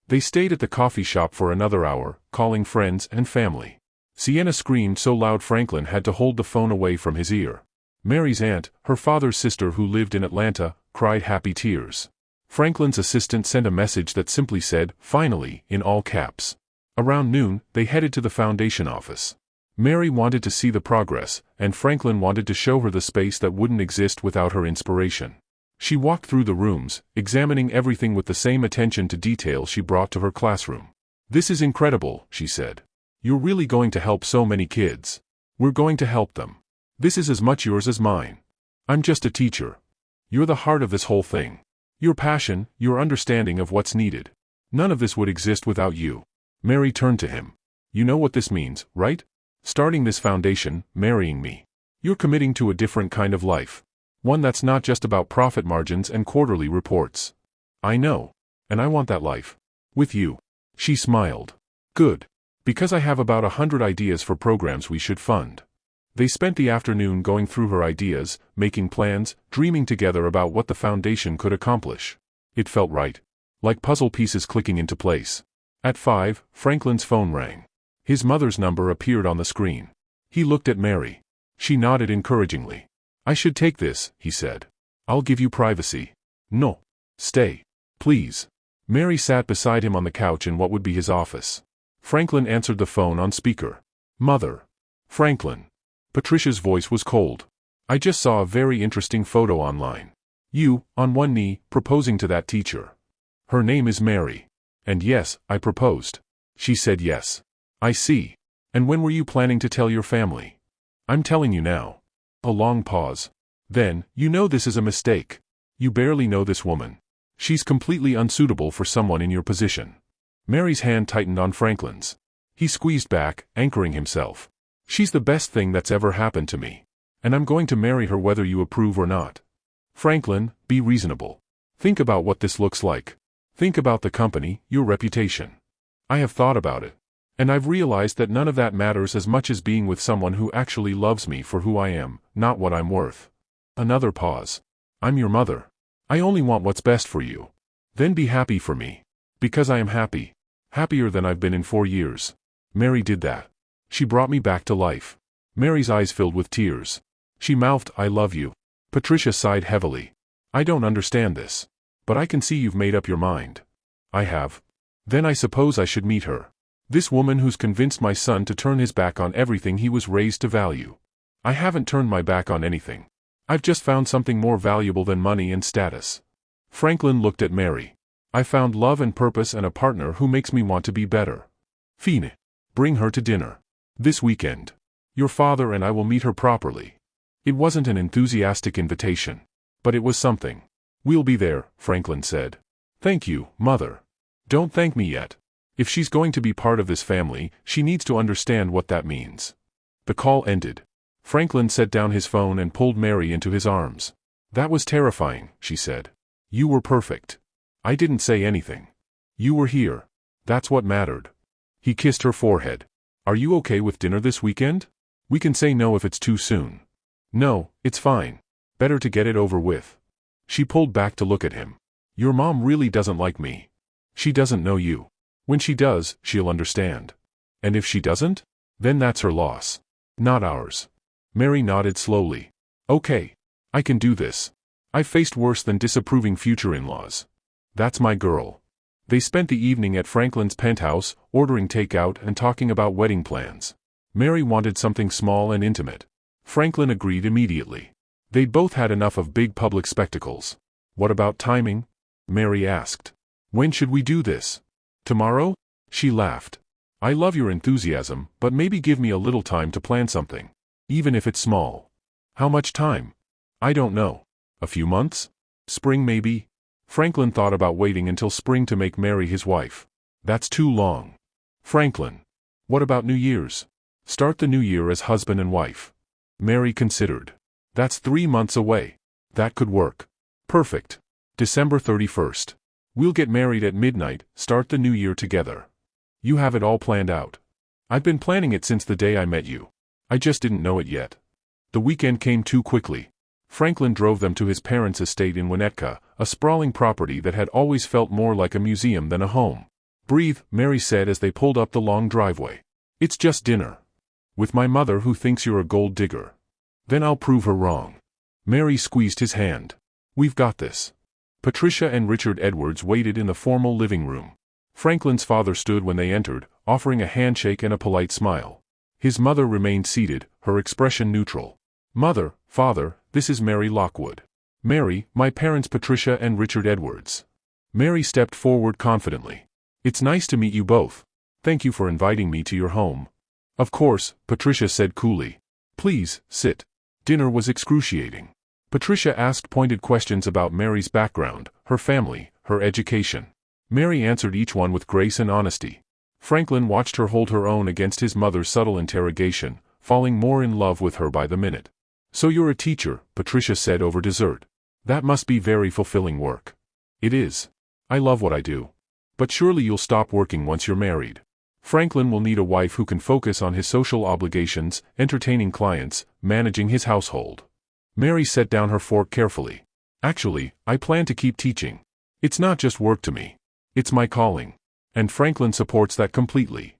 S1: They stayed at the coffee shop for another hour, calling friends and family. Sienna screamed so loud Franklin had to hold the phone away from his ear. Mary's aunt, her father's sister who lived in Atlanta, cried happy tears. Franklin's assistant sent a message that simply said, "Finally," in all caps. Around noon, they headed to the foundation office. Mary wanted to see the progress, and Franklin wanted to show her the space that wouldn't exist without her inspiration. She walked through the rooms, examining everything with the same attention to detail she brought to her classroom. "This is incredible," she said. "You're really going to help so many kids. We're going to help them. This is as much yours as mine. I'm just a teacher. You're the heart of this whole thing. Your passion, your understanding of what's needed. None of this would exist without you." Mary turned to him. "You know what this means, right? Starting this foundation, marrying me. You're committing to a different kind of life. One that's not just about profit margins and quarterly reports." "I know. And I want that life. With you." She smiled. "Good. Because I have about 100 ideas for programs we should fund." They spent the afternoon going through her ideas, making plans, dreaming together about what the foundation could accomplish. It felt right. Like puzzle pieces clicking into place. At 5, Franklin's phone rang. His mother's number appeared on the screen. He looked at Mary. She nodded encouragingly. "I should take this," he said. "I'll give you privacy." "No. Stay. Please." Mary sat beside him on the couch in what would be his office. Franklin answered the phone on speaker. "Mother." "Franklin." Patricia's voice was cold. "I just saw a very interesting photo online. You, on one knee, proposing to that teacher. Her name is Mary. And yes, I proposed." She said yes. "I see. And when were you planning to tell your family?" "I'm telling you now." A long pause. Then, "You know this is a mistake. You barely know this woman. She's completely unsuitable for someone in your position." Mary's hand tightened on Franklin's. He squeezed back, anchoring himself. "She's the best thing that's ever happened to me. And I'm going to marry her whether you approve or not." "Franklin, be reasonable. Think about what this looks like. Think about the company, your reputation." "I have thought about it. And I've realized that none of that matters as much as being with someone who actually loves me for who I am, not what I'm worth." Another pause. "I'm your mother. I only want what's best for you. Then be happy for me. Because I am happy. Happier than I've been in 4 years. Mary did that. She brought me back to life. Mary's eyes filled with tears. She mouthed, "I love you." Patricia sighed heavily. "I don't understand this. But I can see you've made up your mind." "I have." "Then I suppose I should meet her. This woman who's convinced my son to turn his back on everything he was raised to value." "I haven't turned my back on anything. I've just found something more valuable than money and status." Franklin looked at Mary. "I found love and purpose and a partner who makes me want to be better. Fine. Bring her to dinner. This weekend. Your father and I will meet her properly." It wasn't an enthusiastic invitation. But it was something. "We'll be there," Franklin said. "Thank you, Mother." "Don't thank me yet. If she's going to be part of this family, she needs to understand what that means." The call ended. Franklin set down his phone and pulled Mary into his arms. "That was terrifying," she said. "You were perfect. I didn't say anything. You were here. That's what mattered." He kissed her forehead. "Are you okay with dinner this weekend? We can say no if it's too soon." "No, it's fine. Better to get it over with." She pulled back to look at him. "Your mom really doesn't like me. She doesn't know you. When she does, she'll understand. And if she doesn't? Then that's her loss. Not ours." Mary nodded slowly. "Okay. I can do this. I've faced worse than disapproving future in-laws. That's my girl." They spent the evening at Franklin's penthouse, ordering takeout and talking about wedding plans. Mary wanted something small and intimate. Franklin agreed immediately. They'd both had enough of big public spectacles. "What about timing?" Mary asked. "When should we do this? Tomorrow?" She laughed. "I love your enthusiasm, but maybe give me a little time to plan something. Even if it's small." "How much time?" "I don't know. A few months? Spring maybe?" Franklin thought about waiting until spring to make Mary his wife. "That's too long." "Franklin. What about New Year's? Start the new year as husband and wife." Mary considered. "That's 3 months away. That could work." "Perfect. December 31st. We'll get married at midnight, start the new year together." "You have it all planned out." "I've been planning it since the day I met you. I just didn't know it yet." The weekend came too quickly. Franklin drove them to his parents' estate in Winnetka, a sprawling property that had always felt more like a museum than a home. "Breathe," Mary said as they pulled up the long driveway. "It's just dinner. With my mother who thinks you're a gold digger. Then I'll prove her wrong." Mary squeezed his hand. "We've got this." Patricia and Richard Edwards waited in the formal living room. Franklin's father stood when they entered, offering a handshake and a polite smile. His mother remained seated, her expression neutral. "Mother, Father, this is Mary Lockwood. Mary, my parents Patricia and Richard Edwards." Mary stepped forward confidently. "It's nice to meet you both. Thank you for inviting me to your home." "Of course," Patricia said coolly. "Please, sit." Dinner was excruciating. Patricia asked pointed questions about Mary's background, her family, her education. Mary answered each one with grace and honesty. Franklin watched her hold her own against his mother's subtle interrogation, falling more in love with her by the minute. "So you're a teacher," Patricia said over dessert. "That must be very fulfilling work." "It is. I love what I do. But surely you'll stop working once you're married. Franklin will need a wife who can focus on his social obligations, entertaining clients, managing his household." Mary set down her fork carefully. "Actually, I plan to keep teaching. It's not just work to me. It's my calling. And Franklin supports that completely."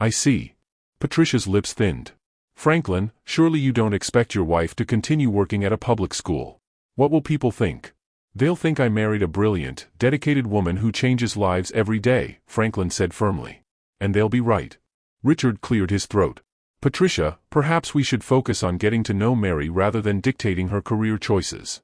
S1: "I see." Patricia's lips thinned. "Franklin, surely you don't expect your wife to continue working at a public school. What will people think?" "They'll think I married a brilliant, dedicated woman who changes lives every day," Franklin said firmly. "And they'll be right." Richard cleared his throat. "Patricia, perhaps we should focus on getting to know Mary rather than dictating her career choices."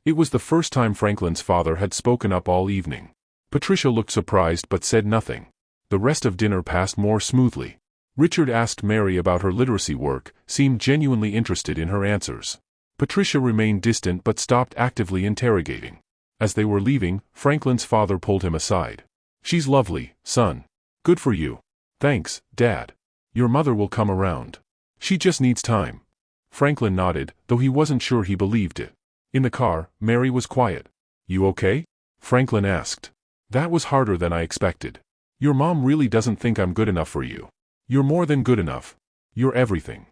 S1: It was the first time Franklin's father had spoken up all evening. Patricia looked surprised but said nothing. The rest of dinner passed more smoothly. Richard asked Mary about her literacy work, seemed genuinely interested in her answers. Patricia remained distant but stopped actively interrogating. As they were leaving, Franklin's father pulled him aside. "She's lovely, son. Good for you." "Thanks, Dad. Your mother will come around. She just needs time." Franklin nodded, though he wasn't sure he believed it. In the car, Mary was quiet. "You okay?" Franklin asked. "That was harder than I expected. Your mom really doesn't think I'm good enough for you. You're more than good enough. You're everything.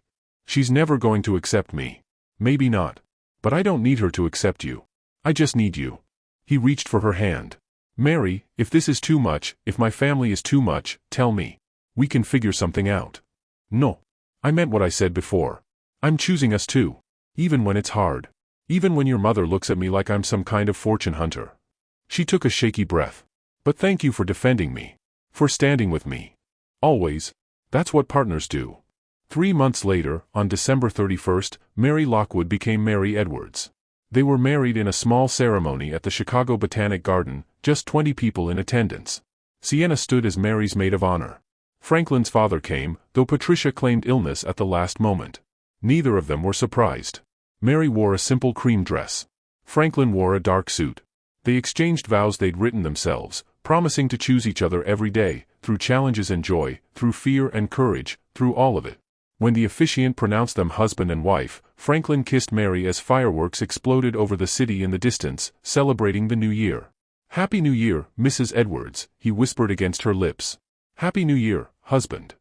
S1: She's never going to accept me. Maybe not. But I don't need her to accept you. I just need you." He reached for her hand. "Mary, if this is too much, if my family is too much, tell me. We can figure something out." "No. I meant what I said before. I'm choosing us too. Even when it's hard. Even when your mother looks at me like I'm some kind of fortune hunter. She took a shaky breath. But thank you for defending me. For standing with me. Always. That's what partners do. 3 months later, on December 31st, Mary Lockwood became Mary Edwards. They were married in a small ceremony at the Chicago Botanic Garden, just 20 people in attendance. Sienna stood as Mary's maid of honor. Franklin's father came, though Patricia claimed illness at the last moment. Neither of them were surprised. Mary wore a simple cream dress. Franklin wore a dark suit. They exchanged vows they'd written themselves, promising to choose each other every day, through challenges and joy, through fear and courage, through all of it. When the officiant pronounced them husband and wife, Franklin kissed Mary as fireworks exploded over the city in the distance, celebrating the new year. "Happy New Year, Mrs. Edwards," he whispered against her lips. "Happy New Year, husband."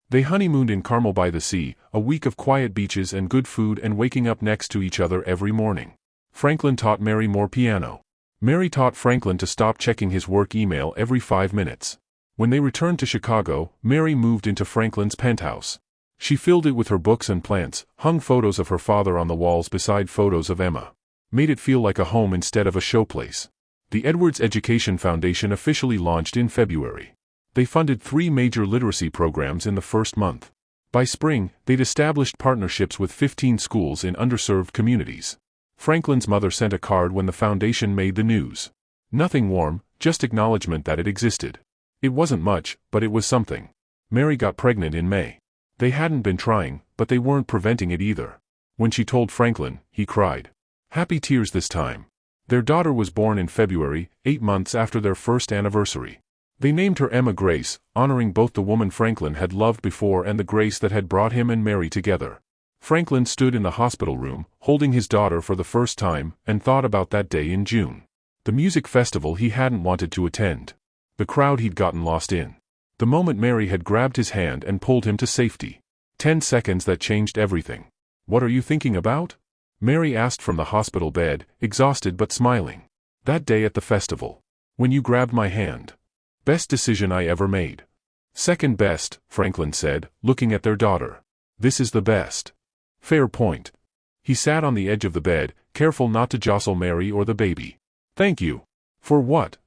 S1: They honeymooned in Carmel by the sea, a week of quiet beaches and good food and waking up next to each other every morning. Franklin taught Mary more piano. Mary taught Franklin to stop checking his work email every 5 minutes. When they returned to Chicago, Mary moved into Franklin's penthouse. She filled it with her books and plants, hung photos of her father on the walls beside photos of Emma. Made it feel like a home instead of a showplace. The Edwards Education Foundation officially launched in February. They funded 3 major literacy programs in the first month. By spring, they'd established partnerships with 15 schools in underserved communities. Franklin's mother sent a card when the foundation made the news. Nothing warm, just acknowledgement that it existed. It wasn't much, but it was something. Mary got pregnant in May. They hadn't been trying, but they weren't preventing it either. When she told Franklin, he cried. Happy tears this time. Their daughter was born in February, 8 months after their first anniversary. They named her Emma Grace, honoring both the woman Franklin had loved before and the grace that had brought him and Mary together. Franklin stood in the hospital room, holding his daughter for the first time, and thought about that day in June. The music festival he hadn't wanted to attend. The crowd he'd gotten lost in. The moment Mary had grabbed his hand and pulled him to safety. 10 seconds that changed everything. What are you thinking about? Mary asked from the hospital bed, exhausted but smiling. That day at the festival. When you grabbed my hand. Best decision I ever made. Second best, Franklin said, looking at their daughter. This is the best. Fair point. He sat on the edge of the bed, careful not to jostle Mary or the baby. Thank you. For what?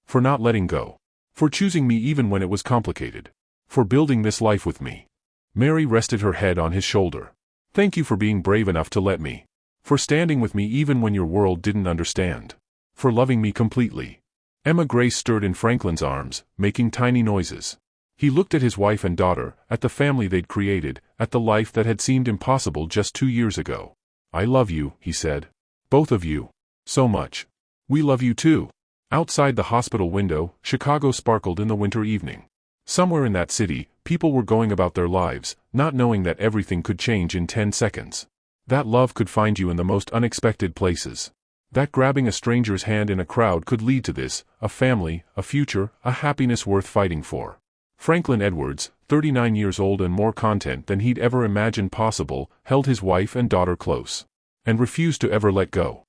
S1: For not letting go. For choosing me even when it was complicated. For building this life with me. Mary rested her head on his shoulder. Thank you for being brave enough to let me. For standing with me even when your world didn't understand. For loving me completely. Emma Grace stirred in Franklin's arms, making tiny noises. He looked at his wife and daughter, at the family they'd created, at the life that had seemed impossible just 2 years ago. I love you, he said. Both of you. So much. We love you too. Outside the hospital window, Chicago sparkled in the winter evening. Somewhere in that city, people were going about their lives, not knowing that everything could change in 10 seconds. That love could find you in the most unexpected places. That grabbing a stranger's hand in a crowd could lead to this, a family, a future, a happiness worth fighting for. Franklin Edwards, 39 years old and more content than he'd ever imagined possible, held his wife and daughter close. And refused to ever let go.